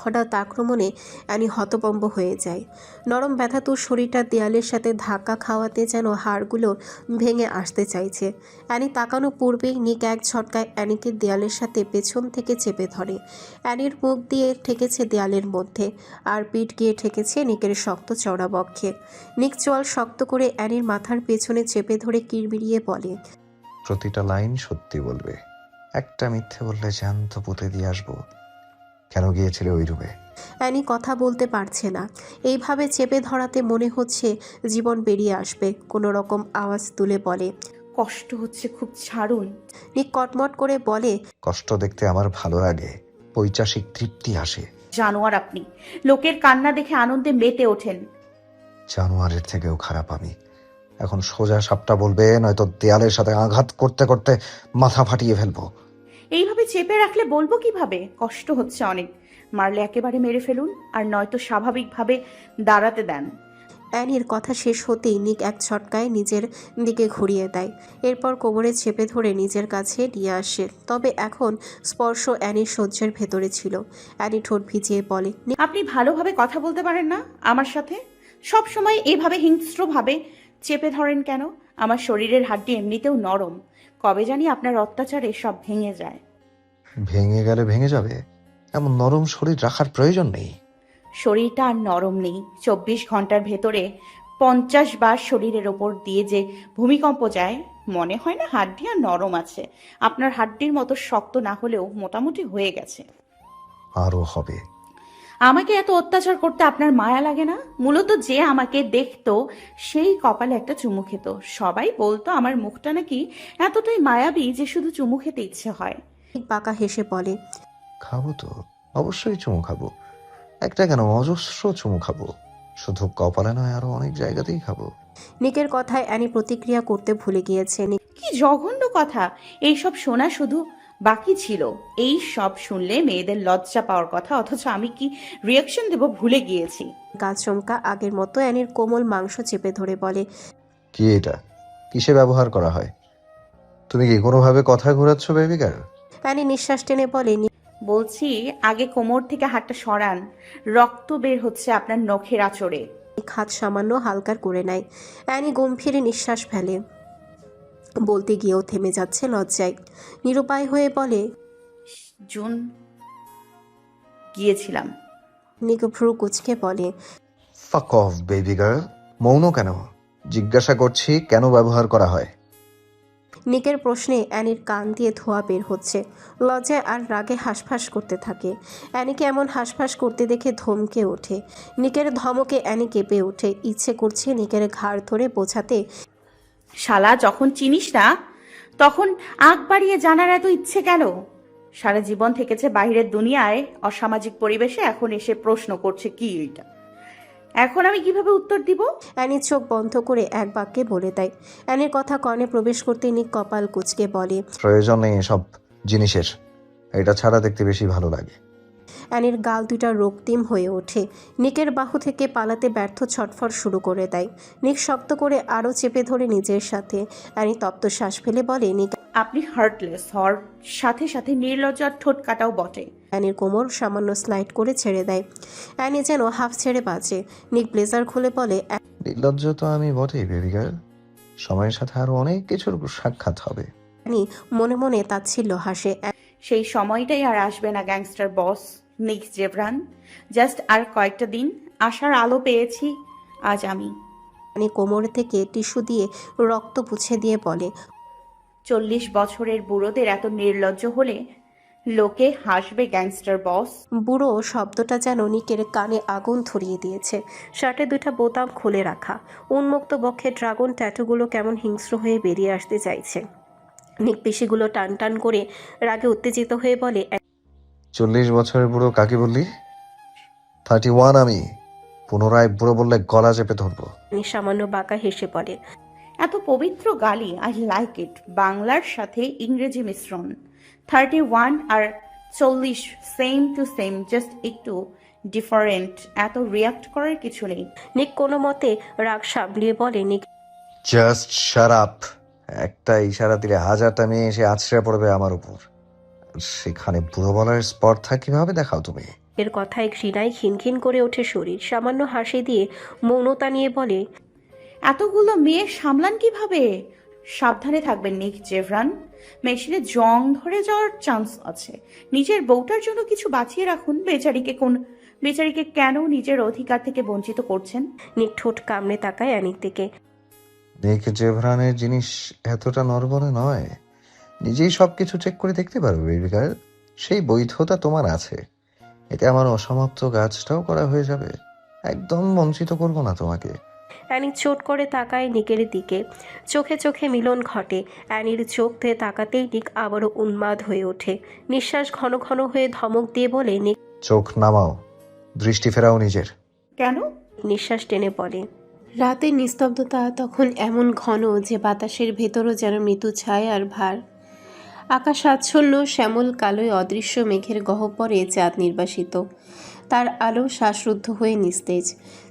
হঠাৎ আক্রমণে অ্যানি হতভম্ব হয়ে যায়। নরম ব্যথাতুর শরীরটা দেয়ালের সাথে ধাক্কা খাওয়াতে যেন হাড়গুলো ভেঙে আসতে চাইছে। অ্যানি তাকানো পূর্বেই নিক এক ঝটকায় অ্যানিকে দেয়ালের সাথে পেছন থেকে চেপে ধরে। অ্যানির মুখ দিয়ে ঠেকেছে দেয়ালের মধ্যে, আর পিঠ গিয়ে ঠেকেছে নিকের শক্ত চওড়া বক্ষে। নিক চোয়াল শক্ত করে অ্যানির মাথার পেছনে চেপে ধরে কিরবিড়িয়ে বলে। প্রতিটা লাইন সত্যি বলবে, একটা মিথ্যে বললে জ্যান্ত পুঁতে দিয়ে আসবো। কেন গিয়েছিলে ওই রুমে? অ্যানি কথা বলতে পারছে না। এইভাবে চেপে ধরাতে মনে হচ্ছে জীবন বেরিয়ে আসবে। কোনো রকম আওয়াজ তুলে বলে। কষ্ট হচ্ছে খুব, ছাড়ুন। নিক কটমট করে বলে। কষ্ট দেখতে আমার ভালো লাগে, পৈশাসিক তৃপ্তি আসে। জানোয়ার আপনি, লোকের কান্না দেখে আনন্দে মেতে ওঠেন। জানোয়ারের থেকেও খারাপ আমি। এখন সোজা সাপটা বলবে, নয়তো দেয়ালের সাথে আঘাত করতে করতে মাথা ফাটিয়ে ফেলবো। এইভাবে চেপে রাখলে বলবো কিভাবে? কষ্ট হচ্ছে অনেক। মারলে একেবারে মেরে ফেলুন, আর নয়তো স্বাভাবিকভাবে দাঁড়াতে দেন। অ্যানির কথা শেষ হতেই নিক এক ছটকায় নিজের দিকে ঘুরিয়ে দেয়, এরপর কোমরে চেপে ধরে নিজের কাছে নিয়ে আসে। তবে এখন স্পর্শ অ্যানির সহ্যের ভেতরে ছিল। অ্যানি ঠোঁট ভিজিয়ে বলে। আপনি ভালোভাবে কথা বলতে পারেন না আমার সাথে? সব সময় এভাবে হিংস্রভাবে চেপে ধরেন কেন? আমার শরীরের হাড্ডি এমনিতেও নরম, কবে জানি আপনার অত্যাচারে সব ভেঙে যায়। ভেঙে গেলে ভেঙে যাবে, এমন নরম শরীর রাখার প্রয়োজন নেই। শরীরটা আর নরম নেই। 24 ঘন্টার ভেতরে 50 বার শরীরের ওপর দিয়ে যে ভূমিকম্প যায়, মনে হয় না হাড্ডি আর নরম আছে। আপনার হাড্ডির মতো শক্ত না হলেও মোটামুটি হয়ে গেছে। আরও হবে। আমাকে এত অত্যাচার করতে আপনার মায়া লাগে না? মূলত যে আমাকে দেখতো সেই কপালে একটা চুমু খেত। সবাই বলতো আমার মুখটা নাকি এতটাই মায়াবী যে শুধু চুমু খেতে ইচ্ছে হয়। নিক বাঁকা হেসে বলে, খাবো তো, অবশ্যই চুমু খাবো। একটা কেন, অজস্র চুমু খাবো। শুধু কপালে নয়, আরো অনেক জায়গাতেই খাবো। নিকের কথায় অ্যানি প্রতিক্রিয়া করতে ভুলে গিয়েছে। কি জঘন্য কথা! এইসব শোনা শুধু বাকি ছিল। এই সব শুনলে মেয়েদের লজ্জা পাওয়ার কথা, অথচ আমি কি রিয়াকশন দেব ভুলে গিয়েছি। গা চমকা আগের মতো অ্যানির কোমল মাংস চেপে ধরে বলে, কি এটা? কিসে ব্যবহার করা হয়? তুমি কি কোনোভাবে কথা ঘোরাচ্ছ বেবি গার্ল? অ্যানি নিঃশ্বাস টেনে বলে, বলছি আগে কোমর থেকে হাতটা সরান, রক্ত বের হচ্ছে আপনার নখের আঁচড়ে। নিক হাত সামান্য হালকার করে নেয়। অ্যানি গম্ভীরে নিঃশ্বাস ফেলে, বলতে গিয়েও থেমে যাচ্ছে লজ্জায়। নিরুপায় হয়ে বলে, জুন গিয়েছিলাম। নিক ভ্রু কুচকে বলে, ফাক অফ বেবি গার্ল। মৌন কেন? জিজ্ঞাসা করছি কেন ব্যবহার করা হয়। নিকের প্রশ্নে অ্যানির কান দিয়ে ধোঁয়া বের হচ্ছে। লজ্জায় আর রাগে হাঁসফাঁস করতে থাকে। অ্যানিকে এমন হাঁসফাঁস করতে দেখে ধমকে ওঠে। নিকের ধমকে অ্যানি কেঁপে ওঠে। ইচ্ছে করছে নিকের ঘাড় ধরে বোঝাতে, শালা, যখন চিনিস না তখন আগ বাড়িয়ে জানার এত ইচ্ছে কেন? সারা জীবন থেকেছে বাইরের দুনিয়ায়, অসামাজিক পরিবেশে, এখন এসে প্রশ্ন করছে কি এটা? এখন আমি কিভাবে উত্তর দিব? অ্যানি চোখ বন্ধ করে এক বাক্যে বলে দেয়। অ্যানির কথা কর্ণে প্রবেশ করতে নিক কপাল কুঁচকে বলে, প্রয়োজন নেই এসব জিনিসের। এটা ছাড়া দেখতে বেশি ভালো লাগে। অ্যানির গাল দুটা রক্তিম হয়ে ওঠে। নিকের বাহু থেকে পালাতে ব্যর্থ ছটফট শুরু করে দেয়। নিক শক্ত করে আরও চেপে ধরে নিজের সাথে। অ্যানি তপ্ত শ্বাস ফেলে বলে, নিক আপনি হার্টলেস হওয়ার সাথে সাথে নির্লজ্জার ঠোঁট কাটাও বটে। অ্যানির কোমর সামান্য স্লাইড করে ছেড়ে দেয়। অ্যানি যেন হাফ ছেড়ে বাঁচে। নিক ব্লেজার খুলে বলে, নির্লজ্জ তো আমি বটেই বেবি গার্ল। সময়ের সাথে আরো অনেক কিছুর সাক্ষাৎ হবে। অ্যানি মনে মনে তাচ্ছিল্য হাসে। সেই সময়টাই আর আসবে না গ্যাংস্টার বস নিক জেভরান। জাস্ট আর কয়েকটা দিন, আশার আলো পেয়েছি আজ আমি। অ্যানি কোমর থেকে টিস্যু দিয়ে রক্ত পুছে দিয়ে বলে, 40 বছরের বুড়োদের এত নির্লজ্জ হলে লোকে হাসবে গ্যাংস্টার বস। বুড়ো শব্দটা যেন নিকের কানে আগুন ধরিয়ে দিয়েছে। শার্টের দুটা বোতাম খুলে রাখা, উন্মুক্ত বক্ষে ড্রাগন ট্যাটুগুলো কেমন হিংস্র হয়ে বেরিয়ে আসতে চাইছে। নিক পেশিগুলো টান টান করে রাগে উত্তেজিত হয়ে বলে, 40 বছরের বুড়ো কাকে বললি? 31 আমি। পুনরায় বুড়ো বললে গলা চেপে ধরবো। অ্যানি সামান্য বাঁকা হেসে বলে, এত পবিত্র গালি, আই লাইক ইট। বাংলার সাথে ইংরেজি মিশ্রণ। 31 আর 40 সেম টু সেম, জাস্ট একটু ডিফারেন্ট। এত রিয়াক্ট করার কিছু নেই। নিক কোনো মতে রাগ সামলিয়ে বলে, নিক জাস্ট শাট আপ। একটা ইশারা দিলে 1000টা মেয়ে এসে আছড়ে পড়বে আমার উপর। আর সেখানে বুড়ো বলার স্পর্ধা কিভাবে দেখাও তুমি? এর কথায় ঘৃণায় খিনখিন করে ওঠে শরীর। সামান্য হাসি দিয়ে মৌনতা নিয়ে বলে, এতগুলো মেয়ে সামলান কিভাবে? সাবধানে থাকবেন নিক জেভরান, মেশিনে জং ধরে যাওয়ার চান্স আছে। নিজের বউটার জন্য কিছু বাঁচিয়ে রাখুন। বেচারিকে কেন নিজের অধিকার থেকে বঞ্চিত করছেন? নিক ঠোঁট কামড়ে তাকায় অ্যানির দিকে। নিক জেভরানের জিনিস এতটা নরবরে নয়। নিজেই সবকিছু চেক করে দেখতে পারো বেবি গার্ল। সেই বৈধতা তোমার আছে। এতে আমার অসমাপ্ত কাজটাও করা হয়ে যাবে। একদম বঞ্চিত করবো না তোমাকে। অ্যানি চোট করে তাকায় নিকের দিকে। চোখে চোখে মিলন ঘটে। অ্যানির চোখ দিয়ে তাকাতেই নিক আবারও উন্মাদ হয়ে ওঠে। নিঃশ্বাস ঘন ঘন হয়ে ধমক দিয়ে বলে, নিক চোখ নামাও, দৃষ্টি ফেরাও নিজের। কেন? নিঃশ্বাস টেনে বলে। রাতের নিস্তব্ধতা তখন এমন ঘন যে বাতাসের ভেতরও যেন মৃদু ছায় আর ভার। আকাশ আচ্ছন্ন শ্যামল কালোয় অদৃশ্য মেঘের গহ্বরে চাঁদ নির্বাসিত। তার আলো শ্বাসরুদ্ধ হয়ে নিস্তেজ।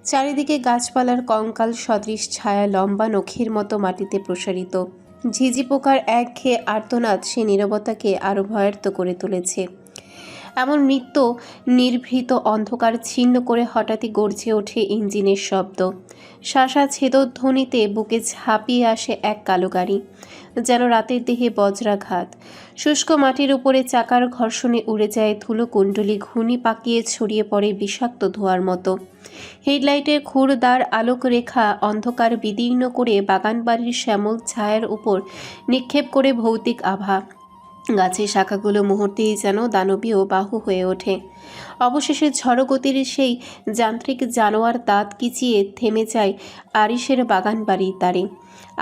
চারিদিকে গাছপালার কঙ্কাল সদৃশ ছায়া লম্বা নখের মতো মাটিতে প্রসারিত। ঝিঝি পোকার একঘেয়ে আর্তনাদ সে নীরবতাকে আরও ভয়ার্ত করে তুলেছে। এমন মৃত্যু নির্ভীত অন্ধকার ছিন্ন করে হঠাৎই গর্জে ওঠে ইঞ্জিনের শব্দ। শাঁসা ছেদধ্বনিতে বুকে ঝাঁপিয়ে আসে এক কালো গাড়ি, যেন রাতের দেহে বজ্রাঘাত। শুষ্ক মাটির উপরে চাকার ঘর্ষণে উড়ে যায় ধুলো কুণ্ডলী, ঘুনি পাকিয়ে ছড়িয়ে পড়ে বিষাক্ত ধোঁয়ার মতো। হেডলাইটের ক্ষুরদার আলোক রেখা অন্ধকার বিদীর্ণ করে বাগানবাড়ির শ্যামল ছায়ার উপর নিক্ষেপ করে ভৌতিক আভা। গাছের শাখাগুলো মুহূর্তেই যেন দানবীয় বাহু হয়ে ওঠে। অবশেষে ঝড়গতির সেই যান্ত্রিক জানোয়ার দাঁত কিচিয়ে থেমে যায় আরিশের বাগান বাড়ির দ্বারে।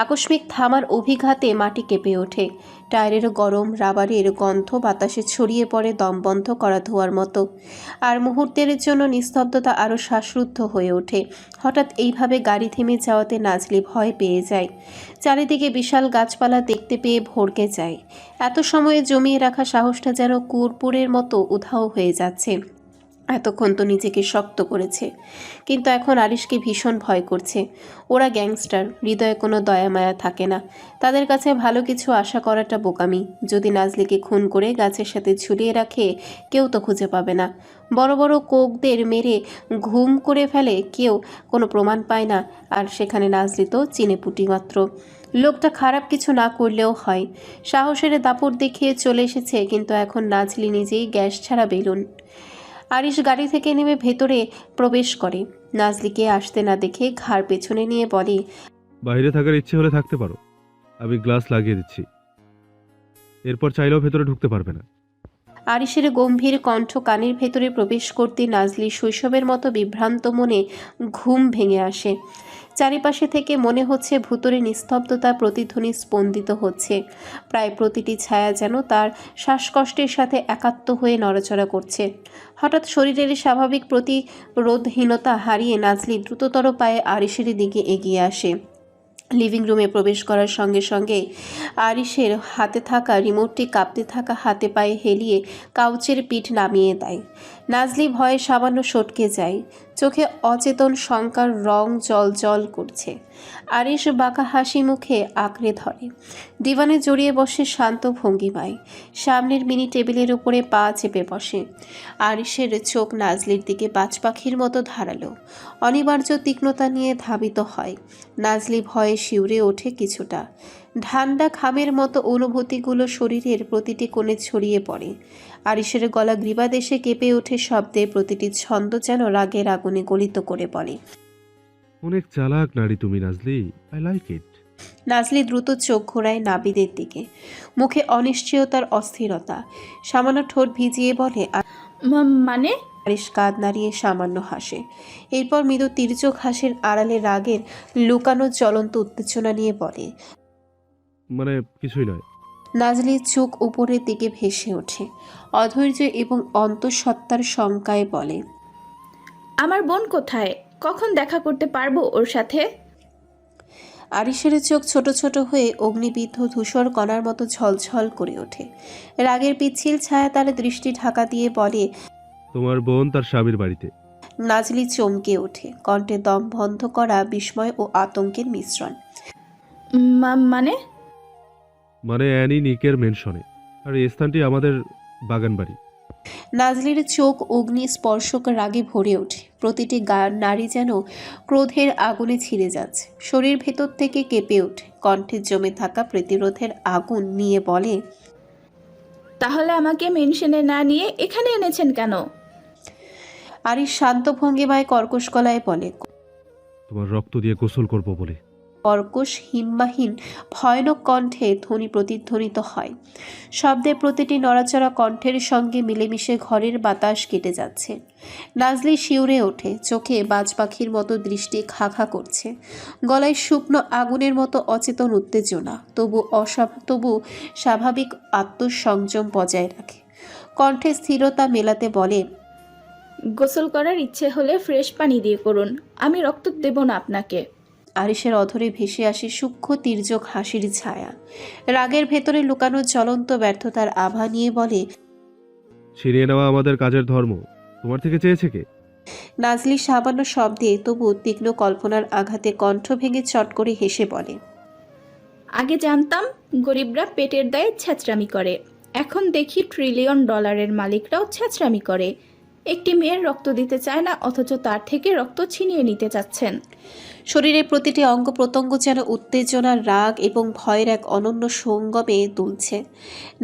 আকস্মিক থামার অভিঘাতে মাটি কেঁপে ওঠে। টায়ারের গরম রাবারের গন্ধ বাতাসে ছড়িয়ে পড়ে দমবন্ধ করা ধোঁয়ার মতো। আর মুহূর্তের জন্য নিস্তব্ধতা আরও শ্বাসরুদ্ধ হয়ে ওঠে। হঠাৎ এইভাবে গাড়ি থেমে যাওয়াতে নাজলি ভয় পেয়ে যায়। চারিদিকে বিশাল গাছপালা দেখতে পেয়ে ভড়কে যায়। এত সময়ে জমিয়ে রাখা সাহসটা যেন কুরপুরের মতো উধাও হয়ে যাচ্ছে। এতক্ষণ তো নিজেকে শক্ত করেছে, কিন্তু এখন আরিশকে ভীষণ ভয় করছে। ওরা গ্যাংস্টার, হৃদয়ে কোনো দয়া মায়া থাকে না। তাদের কাছে ভালো কিছু আশা করাটা বোকামি। যদি নাজলিকে খুন করে গাছের সাথে ঝুলিয়ে রাখে, কেউ তো খুঁজে পাবে না। বড় বড় কোকদের মেরে ঘুম করে ফেলে, কেউ কোনো প্রমাণ পায় না। আর সেখানে নাজলি তো চিনেপুটি মাত্র। লোকটা খারাপ কিছু না করলেও হয়। সাহসের দাপট দেখিয়ে চলে এসেছে, কিন্তু এখন নাজলি নিজেই গ্যাস ছাড়া বেলুন। আরিশ গাড়ি থেকে নেমে ভেতরে প্রবেশ করে। নাজলিকে আসতে না দেখে ঘাড় পেছনে নিয়ে বলে, বাইরে থাকার ইচ্ছে হলে থাকতে পারো, আমি গ্লাস লাগিয়ে দিচ্ছি। এরপর চাইলেও ভেতরে ঢুকতে পারবে না। আরিশের গম্ভীর কণ্ঠ কানের ভেতরে প্রবেশ করতে নাজলি শৈশবের মতো বিভ্রান্ত মনে ঘুম ভেঙে আসে। চারিপাশে থেকে মনে হচ্ছে ভুতুরে নিস্তব্ধতা প্রতিধ্বনি স্পন্দিত হচ্ছে। প্রায় প্রতিটি ছায়া যেন তার শ্বাসকষ্টের সাথে একাত্ম হয়ে নড়াচড়া করছে। হঠাৎ শরীরের স্বাভাবিক প্রতিরোধহীনতা হারিয়ে নাজলি দ্রুততর পায়ে আরিশের দিকে এগিয়ে আসে। লিভিং রুমে প্রবেশ করার সঙ্গে সঙ্গে আরিশের হাতে থাকা রিমোটটি কাঁপতে থাকা হাতে পায়ে হেলিয়ে কাউচের পিঠ নামিয়ে দেয়। নাজলি ভয়ে সামান্য সটকে যায়। চোখে অচেতন শঙ্কার রং জল জল করছে। আরিশ বাঁকা হাসি মুখে আঁকড়ে ধরে। দিওয়ানে জড়িয়ে বসে শান্ত ভঙ্গিমায়। সামনের মিনি টেবিলের উপরে পা চেপে বসে। আরিশের চোখ নাজলির দিকে বাজ পাখির মতো ধারালো, অনিবার্য তীক্ষ্ণতা নিয়ে ধাবিত হয়। নাজলি ভয়ে শিউরে ওঠে কিছুটা। ঠান্ডা খামের মতো অনুভূতিগুলো শরীরের প্রতিটি কোণে ছড়িয়ে পড়ে। আরিশের গলা গ্রীবাদেশে কেঁপে ওঠে শব্দে, প্রতিটি ছন্দ যেন রাগের আগুনে গলিত করে বলে, অনেক চালাক নারী তুমি নাজলি, আই লাইক ইট। নাজলি দ্রুত চোখ ঘোরায় নাবিদের দিকে। মুখে অনিশ্চয়তার অস্থিরতা। সামান্য ঠোঁট ভিজিয়ে বলে, মানে? আরিশ কাঁধ নাড়িয়ে সামান্য হাসে। এরপর মৃদু তির্যক হাসির আড়ালে রাগের লুকানো জ্বলন্ত উত্তেজনা নিয়ে বলে, মানে কিছুই নয়। নাজলির চোখ উপরের দিকে ভেসে ওঠে। অধৈর্য এবং অন্তঃসত্ত্বার শঙ্কায় বলে, আমার বোন কোথায়? কখন দেখা করতে পারবো ওর সাথে? আরিশের চোখ ছোট ছোট হয়ে অগ্নিবিদ্ধ ধূসর কণার মতো ঝলঝল করে ওঠে। রাগের পিচ্ছিল ছায়া তার দৃষ্টি ঢাকা দিয়ে বলে, তোমার বোন তার স্বামীর বাড়িতে। নাজলি চমকে ওঠে। কণ্ঠে দম বন্ধ করা বিস্ময় ও আতঙ্কের মিশ্রণ। মানে? মানে অ্যানি নিকের মেনশনে, আর এই স্থানটি আমাদের বাগান বাড়ি। নাজলির চোখ অগ্নি স্পর্শক রাগে ভরে ওঠে। প্রতিটি নারী যেন ক্রোধের আগুনে ছিঁড়ে যাচ্ছে। শরীর ভেতর থেকে কেঁপে ওঠে। কণ্ঠে জমে থাকা প্রতিরোধের আগুন নিয়ে বলে, তাহলে আমাকে মেনশনে না নিয়ে এখানে এনেছেন কেন? আরিশ শান্ত ভঙ্গিমায় কর্কশ গলায় বলে, তোমার রক্ত দিয়ে গোসল করব বলে। কর্কশ হিম্মাহীন ভয়ানক কণ্ঠে ধ্বনি প্রতিধ্বনিত হয়। শব্দে প্রতিটি নড়াচড়া কণ্ঠের সঙ্গে মিলেমিশে ঘরের বাতাস কেটে যাচ্ছে। নাজলি শিউরে ওঠে। চোখে বাজ পাখির মতো দৃষ্টি খা খা করছে। গলায় শুকনো আগুনের মতো অচেতন উত্তেজনা। তবু স্বাভাবিক আত্মসংযম বজায় রাখে। কণ্ঠে স্থিরতা মেলাতে বলে, গোসল করার ইচ্ছে হলে ফ্রেশ পানি দিয়ে করুন, আমি রক্ত দেব না আপনাকে। আরিশের অধরে ভেসে আসে সূক্ষ্ম তির্যক হাসির ছায়া। রাগের ভেতরে লুকানো জ্বলন্ত ব্যর্থতার আভা নিয়ে বলে, ছিনিয়ে নেওয়া আমাদের কাজের ধর্ম, তোমার থেকে চেয়েছে কে? নাজলি সামান্য শব্দে তবু তীক্ষ্ণ কল্পনার আঘাতে কণ্ঠ ভেঙে চট করে হেসে বলে, আগে জানতাম গরিবরা পেটের দায়ে ছ্যাঁচড়ামি করে, এখন দেখি $1 ট্রিলিয়ন মালিকরাও ছ্যাঁচড়ামি করে। একটি মেয়ের রক্ত দিতে চায় না, অথচ তার থেকে রক্ত ছিনিয়ে নিতে চাচ্ছেন। শরীরের প্রতিটি অঙ্গ প্রত্যঙ্গ যেন উত্তেজনা, রাগ এবং ভয়ের এক অনন্য সঙ্গমে দুলছে।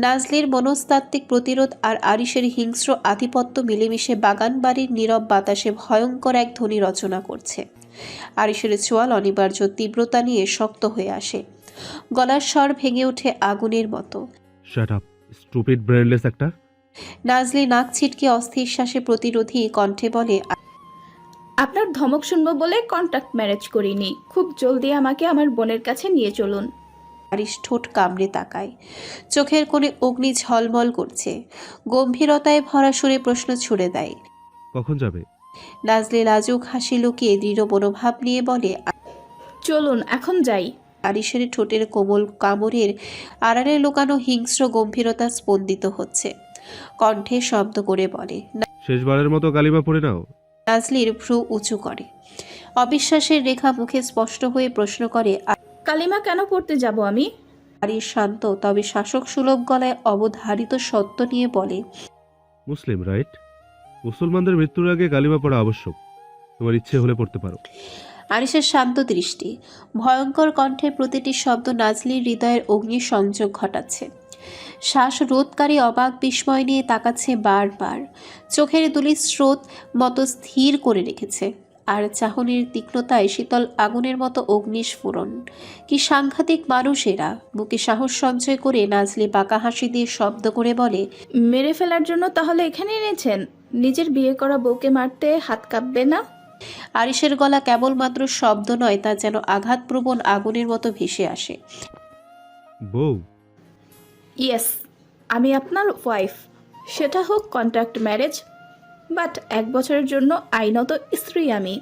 নাজলির মনস্তাত্ত্বিক প্রতিরোধ আর আরিশের হিংস্র আধিপত্য মিলেমিশে বাগান বাড়ির নীরব বাতাসে ভয়ঙ্কর এক ধ্বনি রচনা করছে। আরিশের চোয়াল অনিবার্য তীব্রতা নিয়ে শক্ত হয়ে আসে। গলার স্বর ভেঙে ওঠে আগুনের মতো। শাট আপ, স্টুপিড ব্রেনলেস একটা। নাজলি নাক ছিটকে অস্থির শ্বাসে প্রতিরোধী কণ্ঠে বলে, আপনার ধমক শুনবো বলে কন্ট্রাক্ট ম্যারেজ করিনি। খুব জলদি আমাকে আমার বোনের কাছে নিয়ে চলুন। আরিশ ঠোঁট কামড়ে তাকায়। চোখের কোণে অগ্নি ঝলমল করছে। গম্ভীরতায় ভরা সুরে প্রশ্ন ছুড়ে দেয়। কখন যাবে? নাজলি লাজুক হাসি লুকিয়ে দৃঢ় মনোভাব নিয়ে বলে, চলুন এখন যাই। আরিশের ঠোঁটের কোমল কামড়ের আড়ালে লুকানো হিংস্র গম্ভীরতা স্পন্দিত হচ্ছে। কণ্ঠে শব্দ করে বলে, শেষবারের মতো কালিমা পড়ে নাও। নাজলির ভ্রু উঁচু করে। অবিশ্বাসের রেখা মুখে স্পষ্ট হয়ে প্রশ্ন করে। কালিমা কেন পড়তে যাব আমি? আরিশ শান্ত তবে শাসক সুলভ গলায় অবধারিত সত্য নিয়ে বলে, মুসলিম রাইট? মুসলমানদের মৃত্যুর আগে কালিমা পড়া আবশ্যক। তোমার ইচ্ছে হলে পড়তে পারো। আরিশের শান্ত দৃষ্টি, ভয়ঙ্কর কণ্ঠের প্রতিটি শব্দ নাজলির হৃদয়ের অগ্নি সংযোগ ঘটাচ্ছে। শ্বাস রোধকারী অবাক বিস্ময় নিয়ে তাকাচ্ছে বারবার। চোখের দুলি স্রোত মতো স্থির করে রেখেছে। আর চাহনির তীক্ষ্ণতায় শীতল আগুনের মতো অগ্নিস্ফুরণ। কি সাংঘাতিক মানুষেরা! বুকে সাহস সঞ্চয় করে নাজলি বাঁকা হাসি দিয়ে শব্দ করে বলে, মেরে ফেলার জন্য তাহলে এখানে এনেছেন? নিজের বিয়ে করা বউকে মারতে হাত কাঁপবে না? আরিশের গলা কেবলমাত্র শব্দ নয়, তা যেন আঘাতপ্রবণ আগুনের মতো ভেসে আসে। বউ? ইয়েস, আমি আপনার ওয়াইফ। সেটা হোক কন্ট্রাক্ট ম্যারেজ, বাট 1 বছরের জন্য আইনত স্ত্রী আমি।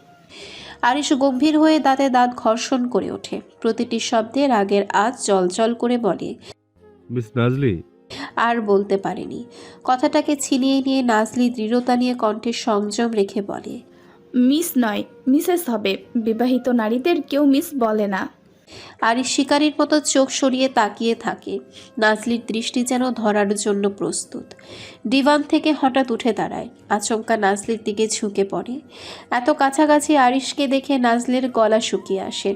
আরিশ গম্ভীর হয়ে দাঁতে দাঁত ঘর্ষণ করে ওঠে। প্রতিটি শব্দে রাগের আঁচ জলজল করে বলে। মিস নাজলি। আর বলতে পারেনি। কথাটাকে ছিনিয়ে নিয়ে নাজলি দৃঢ়তা নিয়ে কণ্ঠে সংযম রেখে বলে, মিস নয়, মিসেস হবে। বিবাহিত নারীদের কেউ মিস বলে না। আরিশ শিকারীর মতো চোখ সরিয়ে তাকিয়ে থাকে। নাজলির দৃষ্টি যেন ধরার জন্য প্রস্তুত। ডিভান থেকে হঠাৎ উঠে দাঁড়ায়। আচমকা নাজলির দিকে ঝুঁকে পড়ে। এত কাছাকাছি আরিশকে দেখে নাজলির গলা শুকিয়ে আসে।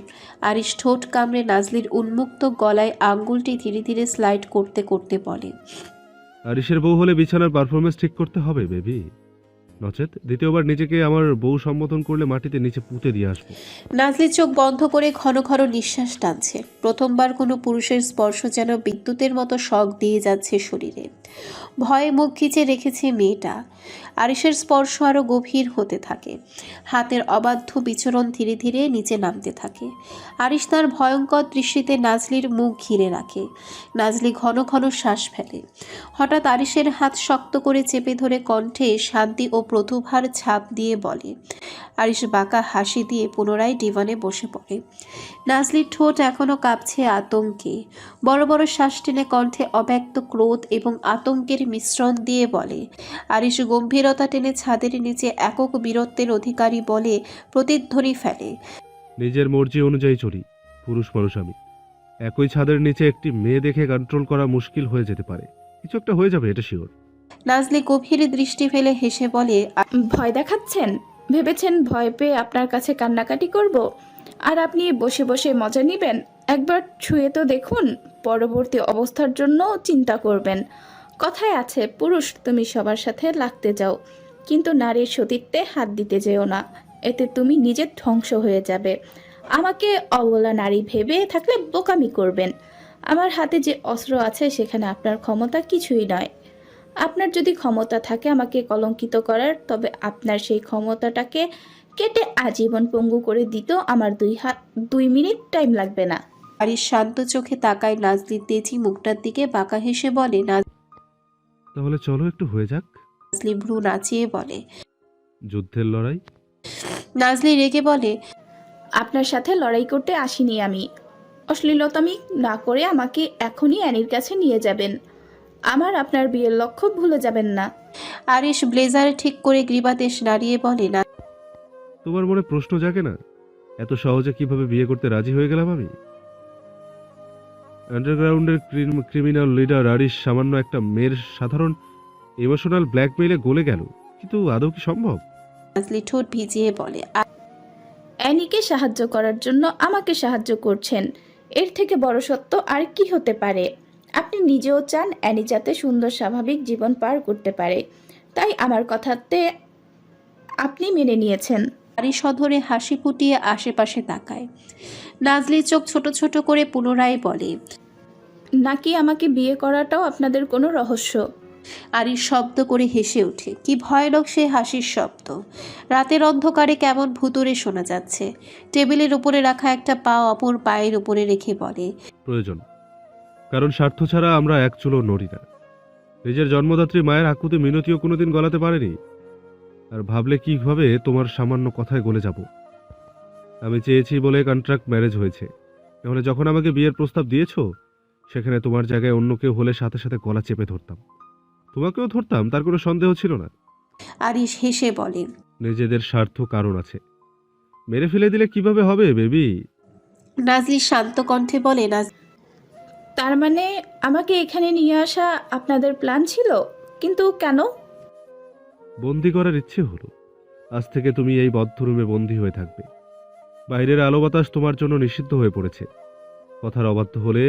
আরিশ ঠোঁট কামড়ে নাজলির উন্মুক্ত গলায় আঙ্গুলটি ধীরে ধীরে স্লাইড করতে করতে বলে, আরিশের বউ হলে বিছানার পারফরমেন্স ঠিক করতে হবে বেবি। নচেত দ্বিতীয়বার নিজেকে আমার বউ সম্বোধন করলে মাটিতে নিচে পুঁতে দিয়ে আসবো। নাজলি চোখ বন্ধ করে ঘন ঘন নিঃশ্বাস টানছে। প্রথমবার কোনো পুরুষের স্পর্শ যেন বিদ্যুতের মতো শক দিয়ে যাচ্ছে শরীরে। ভয়ে মুখ খিচে রেখেছে মেয়েটা। আরিশের স্পর্শ আরও গভীর হতে থাকে। হাতের অবাধ্য বিচরণ ধীরে ধীরে নিচে নামতে থাকে। আরিশ তার ভয়ঙ্কর দৃষ্টিতে নাজলির মুখ ঘিরে রাখে। নাজলি ঘন ঘন শ্বাস ফেলে। হঠাৎ আরিশের হাত শক্ত করে চেপে ধরে কণ্ঠে শান্তি ও প্রতিভার ছাপ দিয়ে বলে। আরিশ বাঁকা হাসি দিয়ে পুনরায় ডিভানে বসে পড়ে। নাজলির ঠোঁট এখনো কাঁপছে আতঙ্কে। বড় বড় শ্বাস টেনে কণ্ঠে অব্যক্ত ক্রোধ এবং আতঙ্কের মিশ্রণ দিয়ে বলে। আরিশ গম্ভীরতা টেনে ছাদের নিচে একক বীরত্বের অধিকারী বলে প্রতিধ্বনি ফেলে। নিজের মর্জি অনুযায়ী চলি। পুরুষ মানুষ আমি। একই ছাদের নিচে একটি মেয়ে দেখে কন্ট্রোল করা মুশকিল হয়ে যেতে পারে। কিছু একটা হয়ে যাবে, এটা শিওর। নাজলি গভীর দৃষ্টি ফেলে হেসে বলে, ভয় দেখাচ্ছেন? ভেবেছেন ভয় পেয়ে আপনার কাছে কান্নাকাটি করব? আর আপনি বসে বসে মজা নেবেন? একবার ছুঁয়ে তো দেখুন, পরবর্তী অবস্থার জন্য চিন্তা করবেন। কথায় আছে, পুরুষ তুমি সবার সাথে লাগতে যাও, কিন্তু নারীর সতীত্বে হাত দিতে যেও না। এতে তুমি নিজের ধ্বংস হয়ে যাবে। আমাকে অবলা নারী ভেবে থাকলে বোকামি করবেন। আমার হাতে যে অস্ত্র আছে সেখানে আপনার ক্ষমতা কিছুই নয়। আপনার যদি ক্ষমতা থাকে আমাকে কলঙ্কিত করার, তবে আপনার সেই ক্ষমতাটাকে কেটে আজীবন পঙ্গু করে দিত আমার 2 মিনিট টাইম লাগবে না। আরিশ শান্ত চোখে তাকায় নাজলির তেজি মুখটার দিকে, বাঁকা হেসে বলে। তাহলে চলো একটু হয়ে যাক। নাজলি ভ্রু নাচিয়ে বলে। যুদ্ধের লড়াই? নাজলি রেগে বলে, আপনার সাথে লড়াই করতে আসিনি আমি। অশ্লীলতামি না করে আমাকে এখনই অ্যানির কাছে নিয়ে যাবেন। আমার আপনার বিয়ের লক্ষ্য ভুলে যাবেন না। আরিশ ব্লেজার ঠিক করে গ্রীবাদেশ নাড়িয়ে বলে, না তোমার মনে প্রশ্ন জাগে না এত সহজে কিভাবে বিয়ে করতে রাজি হয়ে গেলাম আমি? আন্ডারগ্রাউন্ডের ক্রিমিনাল লিডার আরিশ সামান্য একটা মেয়ের সাধারণ ইমোশনাল ব্ল্যাকমেইলে গলে গেল, কিন্তু আদৌ কি সম্ভব? নাজলি ঠোঁট ভিজিয়ে বলে, অ্যানিকে সাহায্য করার জন্য আমাকে সাহায্য করছেন। এর থেকে বড় সত্য আর কি হতে পারে? আপনি নিজেও চান অ্যানি যাতে সুন্দর স্বাভাবিক জীবন পার করতে পারে, তাই আমার কথাতে আপনি মেনে নিয়েছেন। আরিশ অধরে হাসি ফুটিয়ে আশেপাশে তাকায়। নাজলি চোখ ছোট ছোট করে পুনরায় বলে, নাকি আমাকে বিয়ে করাটাও আপনাদের কোনো রহস্য? আরিশ শব্দ করে হেসে ওঠে। কি ভয়ানক সে হাসির শব্দ! রাতের অন্ধকারে কেমন ভুতুড়ে শোনা যাচ্ছে। টেবিলের উপরে রাখা একটা পা অপর পায়ের উপরে রেখে বলে, প্রয়োজন, কারণ স্বার্থ ছাড়া আমরা এক চুলো নড়ি না। নিজের জন্মদাত্রী মায়ের আকুতি মিনতিও কোনোদিন গলাতে পারেনি, আর ভাবলে কিভাবে তোমার সামান্য কথায় গলে যাব। আমি চেয়েছি বলে কন্ট্রাক্ট ম্যারেজ হয়েছে, তাহলে যখন আমাকে বিয়ের প্রস্তাব দিয়েছো, সেখানে তোমার জায়গায় অন্য কেউ হলে সাথে সাথে গলা চেপে ধরতাম, তোমাকেও ধরতাম, তার কোনো সন্দেহ ছিল না। আরিশ হেসে বলে, নিজেদের স্বার্থ কারণ আছে, মেরে ফেলে দিলে কিভাবে হবে বেবি? নাজলি শান্ত কণ্ঠে বলে, তার মানে আমাকে এখানে নিয়ে আসা আপনাদের প্ল্যান ছিল, কিন্তু কেন? বন্দি করার ইচ্ছে হলো। আজ থেকে তুমি এই বদ্ধ রুমে বন্দী হয়ে থাকবে। বাইরের আলো বাতাস তোমার জন্য নিষিদ্ধ হয়ে পড়েছে। কথার অবাধ্য হলে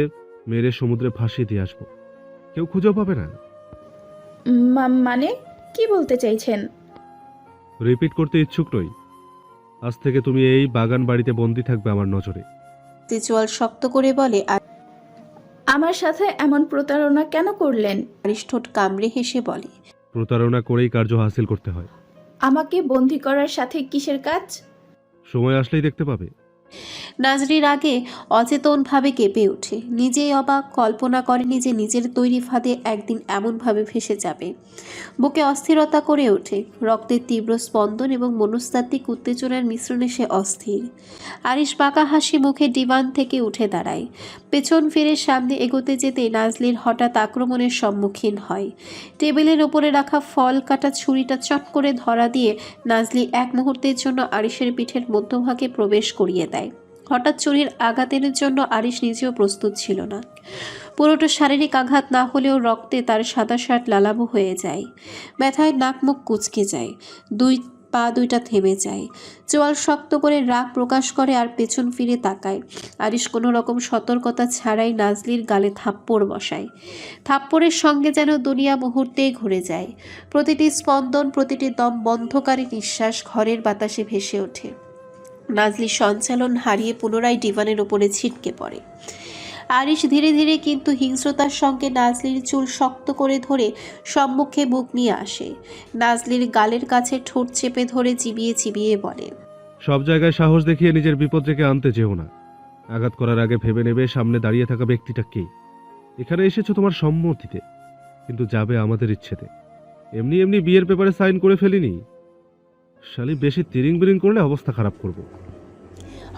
মেরে সমুদ্রে ভাসিয়ে দিয়ে আসবো, কেউ খুঁজেও পাবে না। মানে কি বলতে চাইছেন? রিপিট করতে ইচ্ছুক নই। আজ থেকে তুমি এই বাগান বাড়িতে বন্দী থাকবে আমার নজরে। চোয়াল শক্ত করে বলে। আমার সাথে এমন প্রতারণা কেন করলেন? আরিশ ঠোঁট কামড়ে হেসে বলে, প্রতারণা করেই কার্য হাসিল করতে হয়। আমাকে বন্দি করার সাথে কিসের কাজ? সময় আসলেই দেখতে পাবে। নাজরির আগে অচেতনভাবে কেঁপে ওঠে। নিজেই অবাক, কল্পনা করেনি যে নিজের তৈরি ফাঁদে একদিন এমনভাবে ভেসে যাবে। বুকে অস্থিরতা করে ওঠে, রক্তের তীব্র স্পন্দন এবং মনস্তাত্ত্বিক উত্তেজনার মিশ্রণে সে অস্থির। আরিশ বাঁকা হাসি মুখে ডিভান থেকে উঠে দাঁড়ায়। পেছন ফিরে সামনে এগোতে যেতে নাজলির হঠাৎ আক্রমণের সম্মুখীন হয়। টেবিলের ওপরে রাখা ফল কাটা ছুরিটা চট করে ধরা দিয়ে নাজলি এক মুহূর্তের জন্য আরিশের পিঠের মধ্যভাগে প্রবেশ করিয়ে দেয়। হঠাৎ ছুরির আঘাতের জন্য আরিশ নিজেও প্রস্তুত ছিল না। পুরোটা শারীরিক আঘাত না হলেও রক্তে তার সাদা শার্ট লালাবু হয়ে যায়। ব্যথায় নাক মুখ কুঁচকে যায়, পা দুইটা থেমে যায়। চোয়াল শক্ত করে রাগ প্রকাশ করে আর পেছন ফিরে তাকায়। আরিশ কোনো রকম সতর্কতা ছাড়াই নাজলির গালে থাপ্পড় বসায়। থাপ্পড়ের সঙ্গে যেন দুনিয়া মুহূর্তেই ঘুরে যায়। প্রতিটি স্পন্দন, প্রতিটি দম বন্ধকারী নিঃশ্বাস ঘরের বাতাসে ভেসে ওঠে। নাজলি সঞ্চালন হারিয়ে পুনরায় ডিভানের উপরে ছিটকে পড়ে। আরিশ ধীরে ধীরে কিন্তু হিংস্রতার সঙ্গে নাজলির চুল শক্ত করে ধরে সম্মুখে মুখ নিয়ে আসে। নাজলির গালের কাছে ঠোঁট চেপে ধরে চিবিয়ে চিবিয়ে বলে, সব জায়গায় সাহস দেখিয়ে নিজের বিপদ রেখে আনতে যেও না। আঘাত করার আগে ভেবে নেবে সামনে দাঁড়িয়ে থাকা ব্যক্তিটা কে। এখানে এসেছো তোমার সম্মতিতে, কিন্তু যাবে আমাদের ইচ্ছেতে। এমনি এমনি বিয়ের পেপারে সাইন করে ফেলিনি। শালি বেশি তিরিং বিরিং করলে অবস্থা খারাপ করব।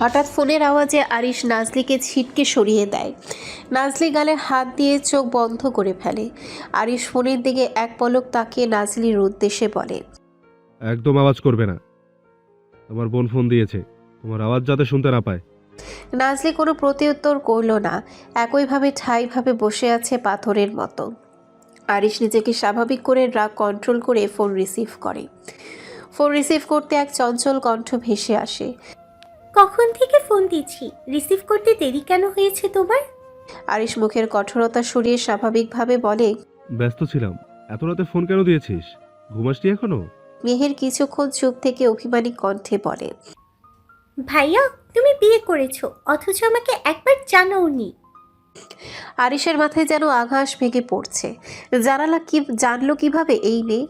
হঠাৎ ফোনের আওয়াজে আরিশ নাজলিকে ছিটকে সরিয়ে দেয়। নাজলি গালে হাত দিয়ে চোখ বন্ধ করে ফেলে। আরিশ ফোনের দিকে এক পলক তাকিয়ে নাজলির উদ্দেশ্যে বলে, একদম আওয়াজ করবে না, আমার বোন ফোন দিয়েছে, তোমার আওয়াজ যাতে শুনতে না পায়। নাজলি কোনো প্রত্যুত্তর করল না, একইভাবে ঠাইভাবে বসে আছে পাথরের মতো। আরিশ নিজেকে স্বাভাবিক করে রাগ কন্ট্রোল করে ফোন রিসিভ করে। ফোন রিসিভ করতে এক চঞ্চল কণ্ঠ ভেসে আসে, কখন থেকে ফোন দিচ্ছি, রিসিভ করতে দেরি কেন হয়েছে তোমার? আরিশ মুখের কঠোরতা সরিয়ে স্বাভাবিকভাবে বলে, ব্যস্ত ছিলাম। এত রাতে ফোন কেন দিয়েছিস? ঘুমাসনি এখনো? মেহের কিছুক্ষণ চুপ থেকে অভিমানী কণ্ঠে বলে, ভাইয়া তুমি বিয়ে করেছো অথচ আমাকে একবার জানাওনি। আরিশের মাথায় যেন আঘাস ভেঙে পড়ছে। জানলো কিভাবে এই মেয়ে?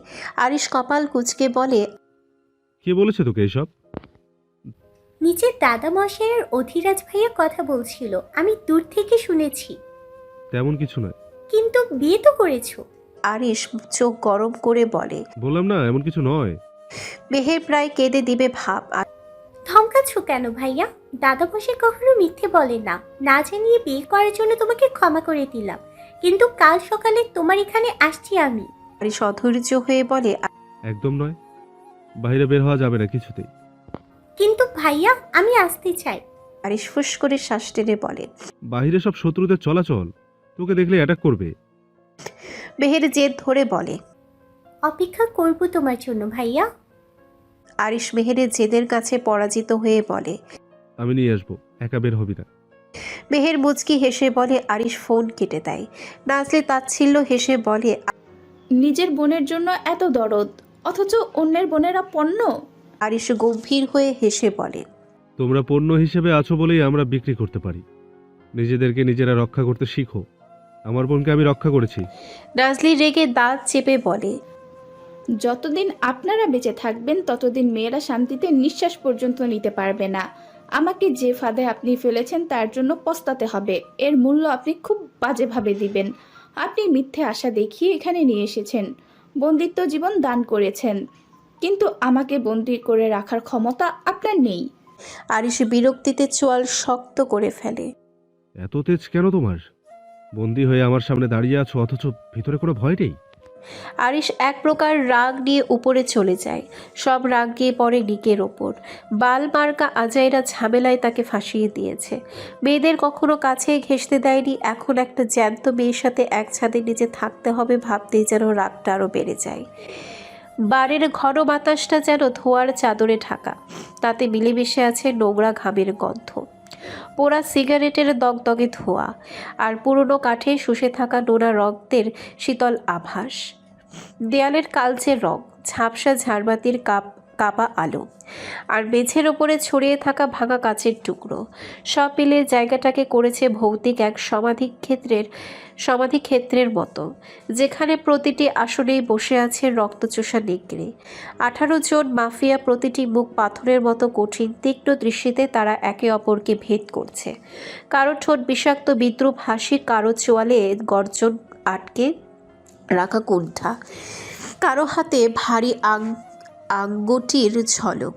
আরিশ কপাল কুঁচকে বলে, কে বলেছে তোকে এসব? নিচের দাদা মশাইয়ের অধিরাজ ভাইয়া কথা বলছিল, আমি দূর থেকে শুনেছি। তেমন কিছু নয়। কিন্তু বিয়ে তো করেছো। আরিশ চোখ গরম করে বলে, বললাম না এমন কিছু নয়। মেহের প্রায় কেঁদে দিবে ভাব। ধমকাচ্ছ কেন ভাইয়া? দাদা মশাই কখনো মিথ্যে বলে না, না জানিয়ে বিয়ে করার জন্য তোমাকে ক্ষমা করে দিলাম, কিন্তু কাল সকালে তোমার এখানে আসছি আমি। আরিশ অধৈর্য হয়ে বলে, একদম নয়, বাইরে বের হওয়া যাবে না কিছুতেই। কিন্তু ভাইয়া আমি আসতে চাই। আরিশ ফুস করে শ্বাস টেনে বলে, বাইরে সব শত্রুদের চলাচল, তোকে দেখলে অ্যাটাক করবে। মেহের জেদ ধরে বলে, অপেক্ষা করব তোমার জন্য ভাইয়া। আরিশ মেহেরের জেদের কাছে পরাজিত হয়ে বলে, আমি নিয়ে আসবো, একা বের হবি না। মেহের মুচকি হেসে বলে। আরিশ ফোন কেটে দেয়। নাজলি তাচ্ছিল্য হেসে বলে, নিজের বোনের জন্য এত দরদ, অথচ অন্যের বোনেরা পণ্য। আরিশ গম্ভীর হয়ে হেসে বলে, তোমরা পণ্য হিসেবে আছো বলেই আমরা বিক্রি করতে পারি। নিজেদেরকে নিজেরা রক্ষা করতে শিখো, আমার বোনকে আমি রক্ষা করেছি। নাজলি রেগে দাঁত চেপে বলে। যতদিন আপনারা বেঁচে থাকবেন ততদিন মেয়েরা শান্তিতে নিঃশ্বাস পর্যন্ত নিতে পারবে না। আমাকে যে ফাঁদে আপনি ফেলেছেন তার জন্য পস্তাতে হবে। এর মূল্য আপনি খুব বাজেভাবে দিবেন। আপনি মিথ্যে আশা দেখিয়ে এখানে নিয়ে এসেছেন, বন্দিত্ব জীবন দান করেছেন, কিন্তু আমাকে বন্দি করে রাখার ক্ষমতা আপনার নেই। আরিশ বিরক্তিতে চোয়াল শক্ত করে ফেলে। এত তেজ কেন তোমার? বন্দি হয়ে আমার সামনে দাঁড়িয়ে আছো, অথচ ভিতরে কোনো ভয় নেই। আরিশ এক প্রকার রাগ নিয়ে উপরে চলে যায়। সব রাগ গিয়ে পড়ে নিকের ওপর। বাল মার্কা আজাইরা ঝামেলায় তাকে ফাঁসিয়ে দিয়েছে। মেয়েদের কখনো কাছে ঘেঁষতে দেয়নি, এখন একটা জ্যান্ত মেয়ের সাথে এক ছাদের নিচে থাকতে হবে ভাবতেই যেন রাগটা আরও বেড়ে যায়। বাড়ির ঘন বাতাসটা যেন ধোঁয়ার চাদরে ঢাকা, তাতে মিলেমিশে আছে নোংরা ঘামের গন্ধ, পোড়া সিগারেটের দগদগে ধোঁয়া, আর পুরনো কাঠে শুষে থাকা নোনা রক্তের শীতল আভাস। দেয়ালের কালচে রং, ঝাপসা ঝাড়বাতির কাপা আলো, আর মেঝের ওপরে ছড়িয়ে থাকা ভাঙা কাচের টুকরো, সব মিলে জায়গাটাকে করেছে ভৌতিক এক সমাধিক্ষেত্রের মতো, যেখানে প্রতিটি আসনেই বসে আছে রক্তচোষা নেকড়ে। 18 জন মাফিয়া, প্রতিটি মুখ পাথরের মতো কঠিন তীক্ষ্ণ দৃষ্টিতে তারা একে অপরকে ভেদ করছে। কারো ঠোঁট বিষাক্ত বিদ্রুপ হাসি, কারো চোয়ালে গর্জন আটকে রাখা কুণ্ঠা, কারো হাতে ভারী আঙ্গুটির ঝলক,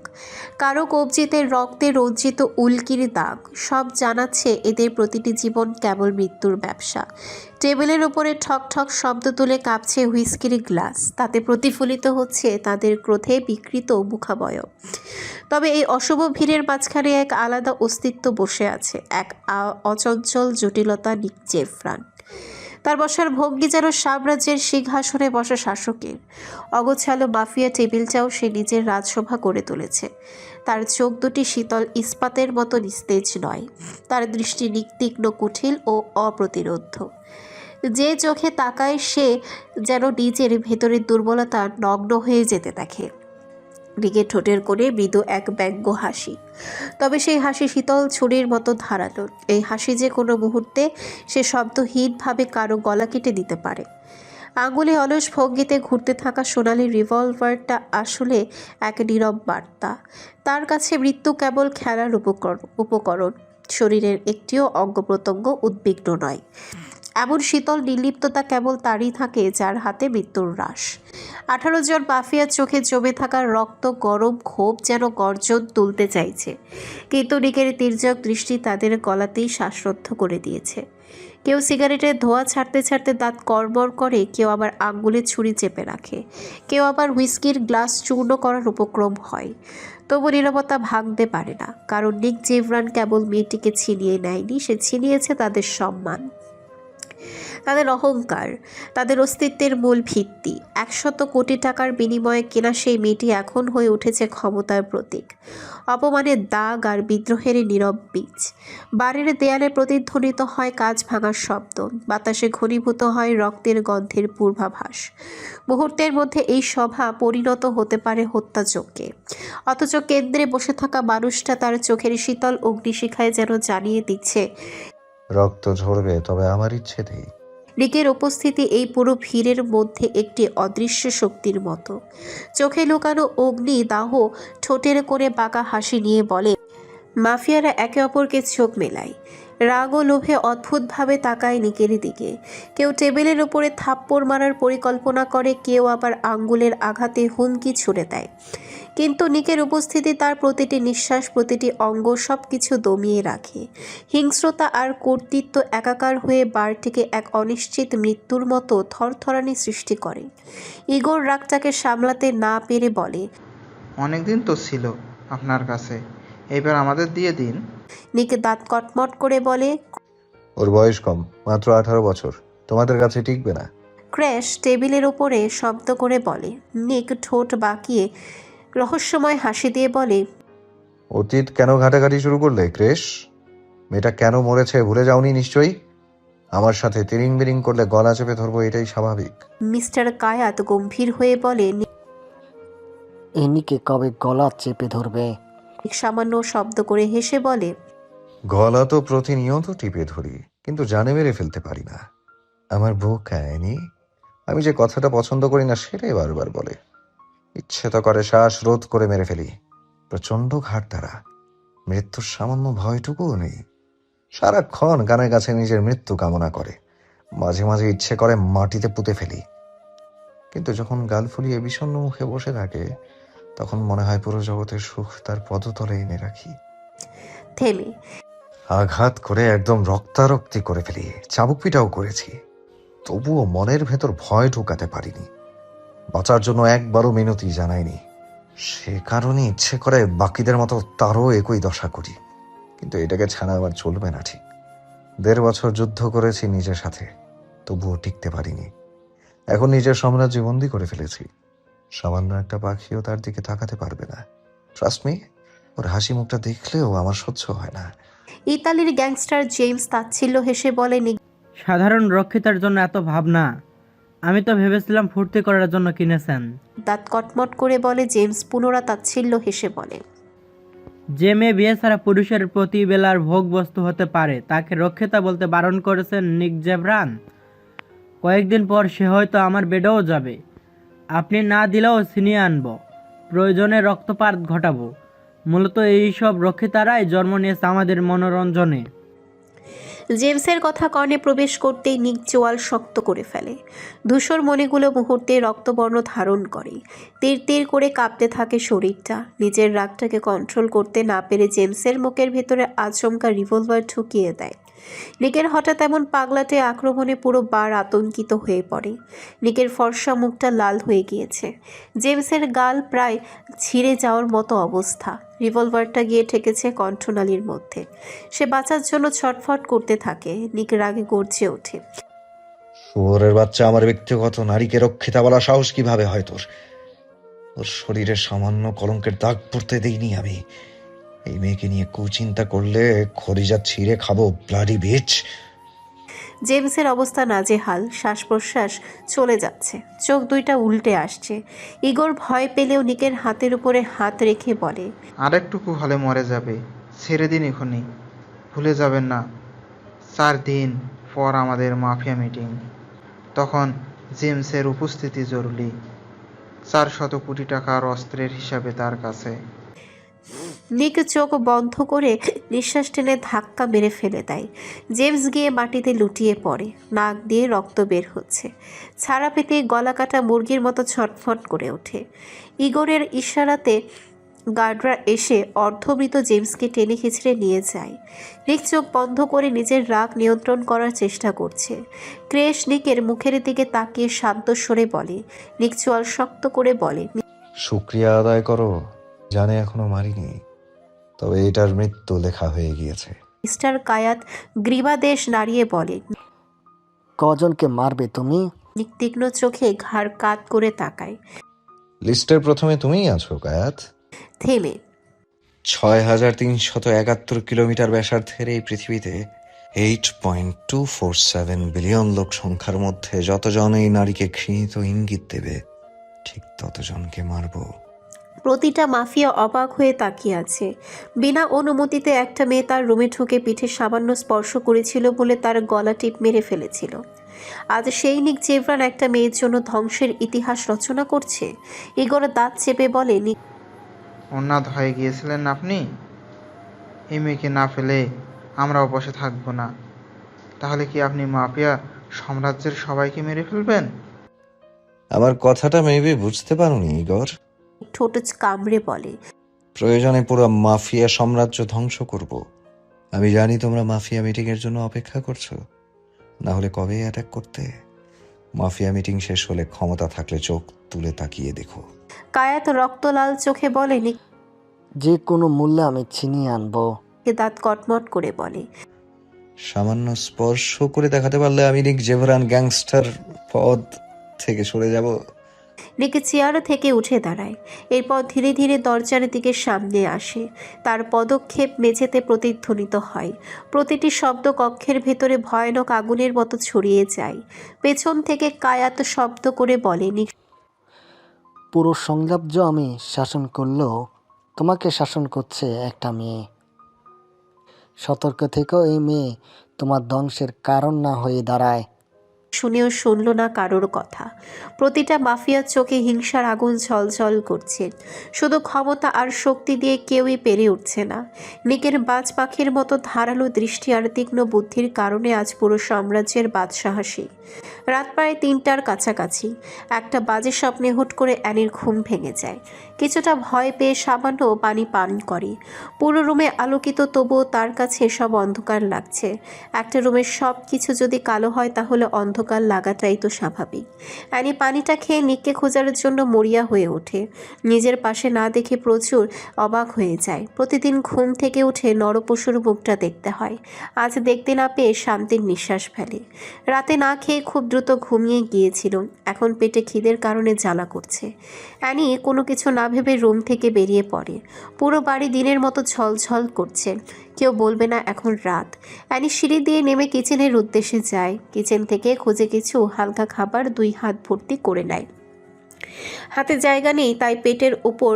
কারো কবজিতে রক্তে রঞ্জিত উল্কির দাগ। সব জানাচ্ছে এদের প্রতিটি জীবন কেবল মৃত্যুর ব্যবসা। টেবিলের উপরে ঠক ঠক শব্দ তুলে কাঁপছে হুইস্কির গ্লাস, তাতে প্রতিফলিত হচ্ছে তাদের ক্রোধে বিকৃত মুখাবয়ব। তবে এই অশুভ ভিড়ের মাঝখানে এক আলাদা অস্তিত্ব বসে আছে, এক অচঞ্চল জটিলতা। নিক জেফরান। তার বসার ভঙ্গি যেন সাম্রাজ্যের সিংহাসনে বসা শাসকের। অগোছালো মাফিয়া টেবিলটাও সে নিজের রাজসভা করে তুলেছে। তার চোখ দুটি শীতল ইস্পাতের মতো নিস্তেজ নয়, তার দৃষ্টি তীক্ষ্ণ কুঠিল ও অপ্রতিরোধ্য। যে চোখে তাকায় সে যেন নিজের ভেতরের দুর্বলতা নগ্ন হয়ে যেতে দেখে। নিকে ঠোঁটের কোণে মৃদু এক ব্যঙ্গ হাসি, তবে সেই হাসি শীতল ছুরির মতো ধারালো। এই হাসি যে কোনো মুহূর্তে সে শব্দহীনভাবে কারো গলা কেটে দিতে পারে। আঙুলে অলস ভঙ্গিতে ঘুরতে থাকা সোনালি রিভলভারটা আসলে এক নীরব বার্তা। তার কাছে মৃত্যু কেবল খেলার উপকরণ, শরীরের একটিও অঙ্গ প্রত্যঙ্গ উদ্বিগ্ন নয়। এমন শীতল নির্লিপ্ততা কেবল তারই থাকে যার হাতে মৃত্যুর রাশ। 18 জন মাফিয়ার চোখে জমে থাকা রক্ত গরম ক্ষোভ যেন গর্জন তুলতে চাইছে, কিন্তু নিকের তির্যক দৃষ্টি তাদের গলাতেই শ্বাসরুদ্ধ করে দিয়েছে। কেউ সিগারেটের ধোঁয়া ছাড়তে ছাড়তে দাঁত কড়মড় করে, কেউ আবার আঙ্গুলে ছুরি চেপে রাখে, কেউ আবার হুইস্কির গ্লাস চূর্ণ করার উপক্রম হয়। তবু নীরবতা ভাঙতে পারে না, কারণ নিক জেভরান কেবল মেয়েটিকে ছিনিয়ে নেয়নি, সে ছিনিয়েছে তাদের সম্মান, তাদের অহংকার, তাদের অস্তিত্বের মূল ভিত্তি। 100 কোটি টাকার বিনিময়ে কেনা সেই মেয়েটি এখন হয়ে উঠেছে ক্ষমতার প্রতীক, অপমানের দাগ আর বিদ্রোহের নীরব বীজ। বাড়ির দেয়ালে প্রতিধ্বনিত হয় কাঁচ ভাঙার শব্দ, বাতাসে ঘনীভূত হয় রক্তের গন্ধের পূর্বাভাস। মুহূর্তের মধ্যে এই সভা পরিণত হতে পারে হত্যাযজ্ঞে, অথচ কেন্দ্রে বসে থাকা মানুষটা তার চোখের শীতল অগ্নিশিখায় যেন জানিয়ে দিচ্ছে, রক্ত ঝরবে, তবে আমার ইচ্ছেতেই। নিকের উপস্থিতি এই পুরো ভিড়ের মধ্যে একটি অদৃশ্য শক্তির মতো। চোখে লুকানো অগ্নি দাহ, ঠোঁটের করে বাঁকা হাসি নিয়ে বলে। মাফিয়ারা একে অপরকে চোখ মেলায়, রাগ ও লোভে অদ্ভুতভাবে তাকায় নিকের দিকে। কেউ টেবিলের উপরে থাপ্পড় মারার পরিকল্পনা করে, কেউ আবার আঙ্গুলের আঘাতে হুমকি ছুড়ে দেয়। কিন্তু নিকের উপস্থিতি তার প্রতিটি নিঃশ্বাস, প্রতিটি অঙ্গ, সব কিছু দমিয়ে রাখে। হিংস্রতা আর কর্তৃত্ব একাকার হয়ে বারটিকে এক অনিশ্চিত মৃত্যুর মতো থরথরানি সৃষ্টি করে। ইগোর রাগটাকে সামলাতে না পেরে বলে, অনেকদিন তো ছিল আপনার কাছে, এবার আমাদের দিয়ে দিন। নিক দাঁত কটমট করে বলে, ওর বয়স কম, মাত্র 18 বছর, তোমাদের কাছে টিকবে না। ক্র্যাশ টেবিলের ওপরে শব্দ করে বলে। নিক ঠোঁট বাঁকিয়ে রহস্যময় হাসি দিয়ে বলে, অতীত কেন ঘাটাঘাটি শুরু করলে ক্রেশ? মেয়েটা কেন মরেছে ভুলে যাওনি নিশ্চয়ই? আমার সাথে তিরিং বিরিং করলে গলা চেপে ধরবো, এটাই স্বাভাবিক। মিস্টার কায়াত গম্ভীর হয়ে বলে। এনিকে কবে গলা চেপে ধরবে? নিক সামান্য শব্দ করে হেসে বলে, গলা তো প্রতিনিয়ত টিপে ধরি, কিন্তু জানে মেরে ফেলতে পারি না। আমার বউ কায়নি, আমি যে কথাটা পছন্দ করি না সেটাই বারবার বলে। ইচ্ছে তো করে শ্বাস রোধ করে মেরে ফেলি, প্রচন্ড ঘাট দ্বারা। মৃত্যুর সামান্য ভয়টুকুও নেই। সারাক্ষণ গানের কাছে নিজের মৃত্যু কামনা করে, মাঝে মাঝে ইচ্ছে করে মাটিতে পুঁতে ফেলি। কিন্তু যখন গাল ফুলিয়ে বিষণ্ণ মুখে বসে থাকে, তখন মনে হয় পুরো জগতের সুখ তার পদতলে এনে রাখি। থেমে আঘাত করে একদম রক্তারক্তি করে ফেলি, চাবুক পিটাও করেছি, তবুও মনের ভেতর ভয় ঢুকাতে পারিনি। বাঁচার জন্য একবারও মিনতি জানাইনি। সে কারণে ইচ্ছে করে বাকিদের মতো তারও একই দশা করি। কিন্তু এটাকে ছাড়া আবার চলবে না ঠিক। 1.5 বছর যুদ্ধ করেছি নিজের সাথে, তবুও টিকতে পারিনি। এখন নিজের সাম্রাজ্য বন্দি করে ফেলেছি। সামান্য একটা পাখিও তার দিকে তাকাতে পারবে না। ট্রাস্ট মি, ওর হাসি মুখটা দেখলেও আমার সহ্য হয় না। ইতালির গ্যাংস্টার জেমস তাচ্ছিল্য হেসে বলে, সাধারণ রক্ষিতার জন্য এত ভাবনা? আমি তো ভেবেছিলাম ফুর্তি করার জন্য কিনেছেন। দাঁত কটমট করে বলে জেমস পুনরা তাচ্ছিল্য হেসে বলে, যে মেয়ে বিয়ে ছাড়া পুরুষের প্রতি বেলার ভোগ বস্তু হতে পারে তাকে রক্ষিতা বলতে বারণ করেছেন নিক জেভরান। কয়েকদিন পর সে হয়তো আমার বেডেও যাবে। আপনি না দিলেও ছিনিয়ে আনবো, প্রয়োজনে রক্তপাত ঘটাবো। মূলত এইসব রক্ষিতারাই জন্ম নিয়েছে আমাদের মনোরঞ্জনে। জেমসের কথা কর্ণে প্রবেশ করতেই নিক চোয়াল শক্ত করে ফেলে। ধূসর মণিগুলো মুহূর্তে রক্তবর্ণ ধারণ করে। তীর তীর করে কাঁপতে থাকে শরীরটা। নিজের রাগটাকে কন্ট্রোল করতে না পেরে জেমসের মুখের ভেতরে আচমকা রিভলভার ঢুকিয়ে দেয়। নিকের হঠাৎ এমন পাগলাটে আক্রমণে পুরো বার আতঙ্কিত হয়ে পড়ে। নিকের ফর্সা মুখটা লাল হয়ে গিয়েছে। জেমসের গাল প্রায় ছিঁড়ে যাওয়ার মতো অবস্থা। রিভলভারটা গিয়ে ঠেকেছে কণ্ঠনালীর মধ্যে। সে বাঁচার জন্য ছটফট করতে থাকে। নিক রাগে গর্জে ওঠে, শুয়োরের বাচ্চা, আমার ব্যক্তিগত নারীকে রক্ষিতা বলা সাহস কিভাবে হয় তোর? ওর শরীরে সামান্য কলঙ্কের দাগ পড়তে দেইনি আমি। এই মেয়েকে নিয়ে কুচিন্তা করলে খরিজা ছিঁড়ে খাবো, ব্লাডি বিচ। জেমসের অবস্থা নাজেহাল। শ্বাস প্রশ্বাস চলে যাচ্ছে, চোখ দুইটা উল্টে আসছে। ইগোর ভয় পেলেও নিকের হাতের উপরে হাত রেখে বলে, আরেকটুকু হলে মরে যাবে, ছেড়ে দিন এখনই। ভুলে যাবেন না 4 দিন পর আমাদের মাফিয়া মিটিং। তখন জেমসের উপস্থিতি জরুরি। 400 কোটি টাকার অস্ত্রের হিসাবে তার কাছে। নিক চোখ বন্ধ করে নিঃশ্বাস টেনে ধাক্কা মেরে ফেলে দেয়। জেমস গিয়ে মাটিতে লুটিয়ে পড়ে। নাক দিয়ে রক্ত বের হচ্ছে। ছাড়া পেতে গলা কাটা মুরগির মতো ছটফট করে ওঠে। ইগোরের ইশারাতে গার্ডরা এসে অর্ধমৃত জেমসকে টেনে হিঁচড়ে নিয়ে যায়। নিক চোখ বন্ধ করে নিজের রাগ নিয়ন্ত্রণ করার চেষ্টা করছে। ক্রেশ নিকের মুখের দিকে তাকিয়ে শান্ত স্বরে বলে। নিক চোয়াল শক্ত করে বলে, শুক্রিয়া আদায় করো, জানে এখনো মারিনি, তবে এটার মৃত্যু লেখা হয়ে গিয়েছে। মিস্টার কায়াত গ্রীবাদেশ নাড়িয়ে বলে। কজনকে মারবে তুমি? নিক তীক্ষ্ণ চোখে ঘাড় কাত করে তাকায়। লিস্টের প্রথমে তুমিই আছো কায়াত। থেমে 6371 কিলোমিটার ব্যাসার্ধের এই পৃথিবীতে 8.247 বিলিয়ন লোক সংখ্যার মধ্যে যতজন এই নারীকে ঘৃণিত ইঙ্গিত দেবে, ঠিক ততজনকে মারবো। প্রতিটা মাফিয়া অবাক হয়ে তাকিয়ে আছে। বিনা অনুমতিতে একটা মেয়ে তার রুমে ঢুকে পিঠে সামান্য স্পর্শ করেছিল বলে তার গলা টিপ মেরে ফেলেছিল। আজ সেই নিক জেভরান একটা মেয়ের জন্য ধ্বংসের ইতিহাস রচনা করছে। ইগোর দাঁত চেপে বলে, উন্মাদ হয়ে গিয়েছিলেন আপনি? এই মেয়েকে না ফেলে আমরাও বসে থাকবো না। তাহলে কি আপনি মাফিয়া সাম্রাজ্যের সবাইকে মেরে ফেলবেন? আমার কথাটা মেবি বুঝতে পারোনি ইগর। ঠোঁট কামড়ে বলে, প্রয়োজনে পুরো মাফিয়া সাম্রাজ্য ধ্বংস করব। আমি জানি তোমরা মাফিয়া মিটিং এর জন্য অপেক্ষা করছো, না হলে কবে অ্যাটাক করতে। মাফিয়া মিটিং শেষ হলে ক্ষমতা থাকলে চোখ তুলে তাকিয়ে দেখো। কায়াত রক্তলাল চোখে বলে, যে কোনো মূল্যে আমি ছিনিয়ে আনবো। দাঁত কটমট করে বলে, সামান্য স্পর্শ করে দেখাতে পারলে আমি নিক জেভরান গ্যাংস্টার পদ থেকে সরে যাব। নিকে চেয়ার থেকে উঠে দাঁড়ায়। এরপর ধীরে ধীরে দরজার দিকে সামনে আসে। তার পদক্ষেপ মেঝেতে প্রতিধ্বনিত হয়। প্রতিটি শব্দ কক্ষের ভেতরে ভয়ানক আগুনের মতো ছড়িয়ে যায়। পেছন থেকে কায়াত শব্দ করে বলে, পুরো সাম্রাজ্য আমি শাসন করলেও তোমাকে শাসন করছে একটা মেয়ে। সতর্ক থেকেও এই মেয়ে তোমার ধ্বংসের কারণ না হয়ে দাঁড়ায়। শুনেও শুনল না কারোর কথা। প্রতিটা মাফিয়ার চোখে হিংসার আগুন ঝলঝল করছে। শুধু ক্ষমতা আর শক্তি দিয়ে কেউই পেরে উঠছে না। নিকের বাজ পাখির মতো ধারালো দৃষ্টি আর তীক্ষ্ণ বুদ্ধির কারণে আজ পুরো সাম্রাজ্যের বাদশাহী। রাত প্রায় ৩টার কাছাকাছি একটা বাজে স্বপ্নে হুট করে অ্যানির ঘুম ভেঙে যায়। কিছুটা ভয় পেয়ে সামান্য পানি পান করে। পুরো রুমে আলোকিত, তবুও তার কাছে সব অন্ধকার লাগছে। একটা রুমের সব কিছু যদি কালো হয় তাহলে অন্ধকার লাগাটাই তো স্বাভাবিক। অ্যানি পানিটা খেয়ে নিককে খোঁজার জন্য মরিয়া হয়ে ওঠে। নিজের পাশে না দেখে প্রচুর অবাক হয়ে যায়। প্রতিদিন ঘুম থেকে উঠে নরপশুর মুখটা দেখতে হয়, আজ দেখতে না পেয়ে শান্তির নিঃশ্বাস ফেলে। রাতে না খেয়ে খুব দ্রুত ঘুমিয়ে গিয়েছিল, এখন পেটে খিদের কারণে জ্বালা করছে। অ্যানি কোনো কিছু না ভেবে রুম থেকে বেরিয়ে পড়ে। পুরো বাড়ি দিনের মতো ঝলঝল করছে, কেউ বলবে না এখন রাত। অ্যানি সিঁড়ি দিয়ে নেমে কিচেনের উদ্দেশ্যে যায়। কিচেন থেকে খুঁজে কিছু হালকা খাবার 2 হাত ভর্তি করে নেয়। হাতে জায়গা নেই, তাই পেটের উপর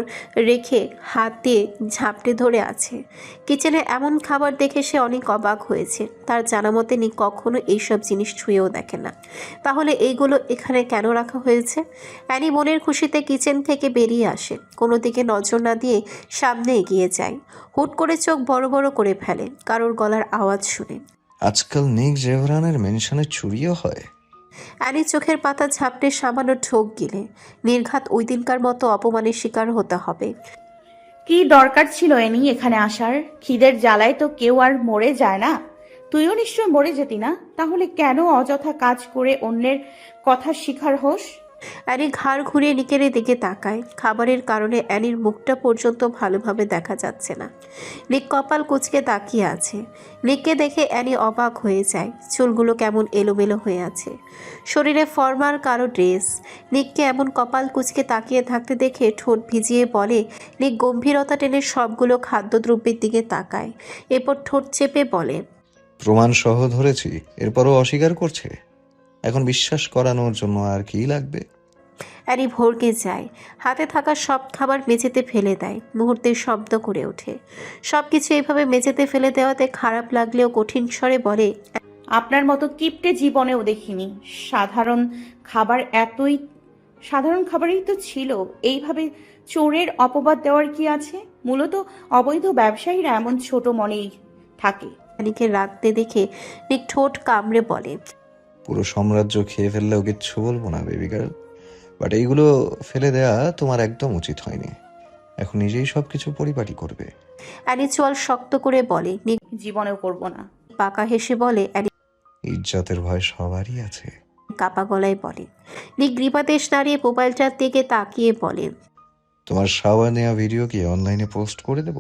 রেখে হাত দিয়ে ঝাপটে ধরে আছে। কিচেনে এমন খাবার দেখে সে অনেক অবাক হয়েছে। তার জানা মতে নিক কখনো এইসব জিনিস ছুঁয়েও দেখে না। তাহলে এইগুলো এখানে কেন রাখা হয়েছে? অ্যানি মনের খুশিতে কিচেন থেকে বেরিয়ে আসে, কোনো দিকে নজর না দিয়ে সামনে এগিয়ে যায়। হুট করে চোখ বড় বড় করে ফেলে কারোর গলার আওয়াজ শুনে। আজকাল নিক জেভরানের মেনশনে চুরিও হয়। অ্যানি চোখের পাতা ঝাপটে সামান্য ঢোক গিলে। নির্ঘাত ওই দিনকার মতো অপমানের শিকার হতে হবে। কি দরকার ছিল এনি এখানে আসার? খিদের জ্বালায় তো কেউ আর মরে যায় না। তুইও নিশ্চয় মরে যেতি না, তাহলে কেন অযথা কাজ করে অন্যের কথা শিকার হোস? অ্যানি ঘাড় ঘুরিয়ে নিকের দিকে তাকায়। খাবারের কারণে অ্যানির মুখটা পর্যন্ত ভালোভাবে দেখা যাচ্ছে না। নিক কপাল কুঁচকে তাকিয়ে আছে। নিককে দেখে অ্যানি অবাক হয়ে যায়। চুলগুলো কেমন এলোমেলো হয়ে আছে, শরীরে ফর্মার কালো ড্রেস। নিককে এমন কপাল কুঁচকে তাকিয়ে থাকতে দেখে ঠোঁট ভিজিয়ে বলে। নিক গম্ভীরতা টেনে সবগুলো খাদ্যদ্রব্যের দিকে তাকায়, এরপর ঠোঁট চেপে বলে, প্রমাণ সহ ধরেছি, এরপরও অস্বীকার করছে। এখন বিশ্বাস করানোর জন্য আর কি লাগবে? অ্যানি ভরকে যায়, হাতে থাকা সব খাবার মেঝেতে ফেলে দেয়। মুহূর্তে শব্দ করে ওঠে। সব কিছু এইভাবে মেঝেতে ফেলে দেওয়াতে খারাপ লাগলেও কঠিন স্বরে বলে, আপনার মতো কিপটে জীবনেও দেখিনি। সাধারণ খাবারই তো ছিল। এইভাবে চোরের অপবাদ দেওয়ার কি আছে? মূলত অবৈধ ব্যবসায়ীরা এমন ছোট মনেই থাকে। অ্যানিকে রাখতে দেখে নিক ঠোঁট কামড়ে বলে, পুরো সাম্রাজ্য খেয়ে ফেললেও কিচ্ছু বলবো না বেবি গার্ল, বাট এইগুলো ফেলে দেয়া তোমার একদম উচিত হয়নি। এখন নিজেই সবকিছু পরিপাটি করবে। অ্যানি চোয়াল শক্ত করে বলে। নিক জীবনেও করব না। পাকা হেসে বলে। অ্যানি ইজ্জতের ভয় সবারই আছে। কাপা গলায় বলে। নিক গ্রীপাদেশ নাড়িয়ে মোবাইলটার দিকে তাকিয়ে বলে, তোমার শাওয়ার নেওয়া ভিডিও কি অনলাইনে পোস্ট করে দেব?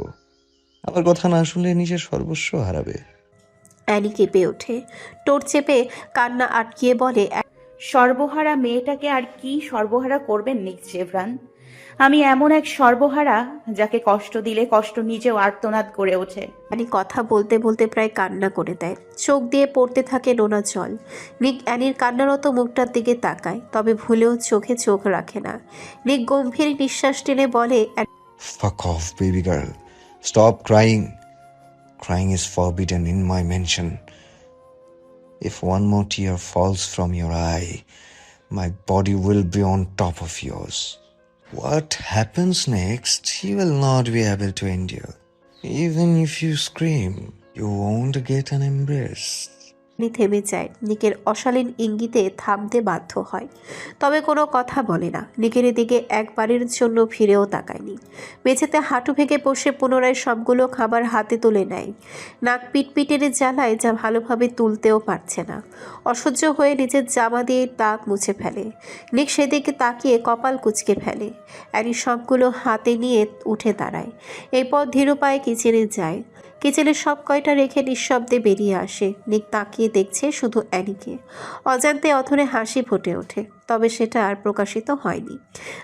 আমার কথা না শুনলে নিজের সর্বস্ব হারাবে। অ্যানি কেঁপে ওঠে, টোট চেপে কান্না আটকিয়ে বলে, সর্বহারা মেয়েটাকে আর কি সর্বহারা করবেন নিক জেভরান? আমি এমন এক সর্বহারা যাকে কষ্ট দিলে কষ্ট নিজেও আর্তনাদ করে ওঠে। অ্যানি কথা বলতে বলতে প্রায় কান্না করে দেয়। চোখ দিয়ে পড়তে থাকে নোনা জল। নিক অ্যানির কান্নারত মুখটার দিকে তাকায়, তবে ভুলেও চোখে চোখ রাখে না। নিক গম্ভীর নিঃশ্বাস টেনে বলে, Fuck off, baby girl. Stop crying. Crying is forbidden in my mansion. If one more tear falls from your eye, my body will be on top of yours. What happens next, you will not be able to endure. Even if you scream, you won't get an embrace. Annie থেমে যায়। নিকের অশালীন ইঙ্গিতে থামতে বাধ্য হয়, তবে কোনো কথা বলে না। নিকের দিকে একবারের জন্য ফিরেও তাকায়নি। মেঝেতে হাঁটু ভেঙে বসে পুনরায় সবগুলো খাবার হাতে তুলে নেয়। নাক পিটপিটের জ্বালায় যা ভালোভাবে তুলতেও পারছে না। অসহ্য হয়ে নিজের জামা দিয়ে দাগ মুছে ফেলে। নিক সেদিকে তাকিয়ে কপাল কুঁচকে ফেলে। অ্যানি সবগুলো হাতে নিয়ে উঠে দাঁড়ায়, এরপর ধীর পায়ে কিচেনে যায়। কিচেনে সব কয়টা রেখে নিঃশব্দে বেরিয়ে আসে। নিক তাকিয়ে দেখছে শুধু অ্যানিকে। অজান্তে অথরে হাসি ফুটে ওঠে, তবে সেটা আর প্রকাশিত হয়নি,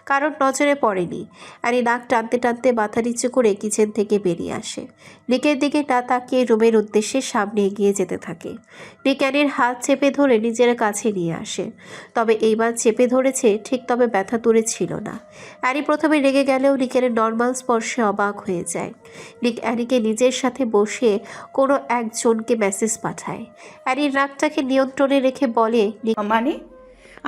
কারণ নজরে পড়েনি। অ্যানি নাক টানতে টানতে মাথা নিচু করে কিচেন থেকে বেরিয়ে আসে। নিকের দিকে না তাকিয়ে রুমের উদ্দেশ্যে সামনে এগিয়ে যেতে থাকে। নিক অ্যানির হাত চেপে ধরে নিজের কাছে নিয়ে আসে, তবে এইবার চেপে ধরেছে ঠিক, তবে ব্যথা দূরে ছিল না। অ্যানি প্রথমে রেগে গেলেও নিকের নর্মাল স্পর্শে অবাক হয়ে যায়। নিক অ্যানিকে নিজের সাথে বসিয়ে কোনো একজনকে মেসেজ পাঠায়। অ্যানির রাগটাকে নিয়ন্ত্রণে রেখে বলে, নিক মানে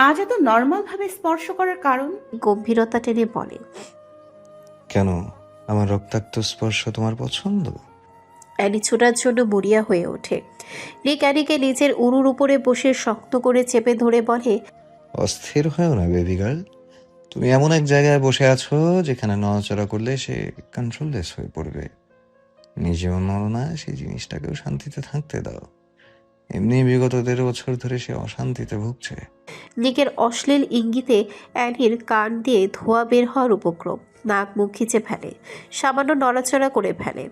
আজ এত নর্মালভাবে স্পর্শ করার কারণ? গম্ভীরতা টেনে বলে, কেন, আমার রক্তাক্ত স্পর্শ তোমার পছন্দ? অ্যানি ছোটার জন্য মরিয়া হয়ে ওঠে। নিক অ্যানিকে নিজের উরুর উপরে বসে শক্ত করে চেপে ধরে বলে, অস্থির হয়েও না বেবি গার্ল। তুমি এমন এক জায়গায় বসে আছো যেখানে নড়াচড়া করলে সে কন্ট্রোললেস হয়ে পড়বে। নিজেও নড়ো না, সেই জিনিসটাকেও শান্তিতে থাকতে দাও। এমনি বিগত 1.5 বছর ধরে সে অশান্তিতে ভুগছে। নিকের অশ্লীল ইঙ্গিতে অ্যানির কান দিয়ে ধোঁয়া বের হওয়ার উপক্রম। নাক মুখ খিচে ফেলে, সামান্য নড়াচড়া করে ফেলে।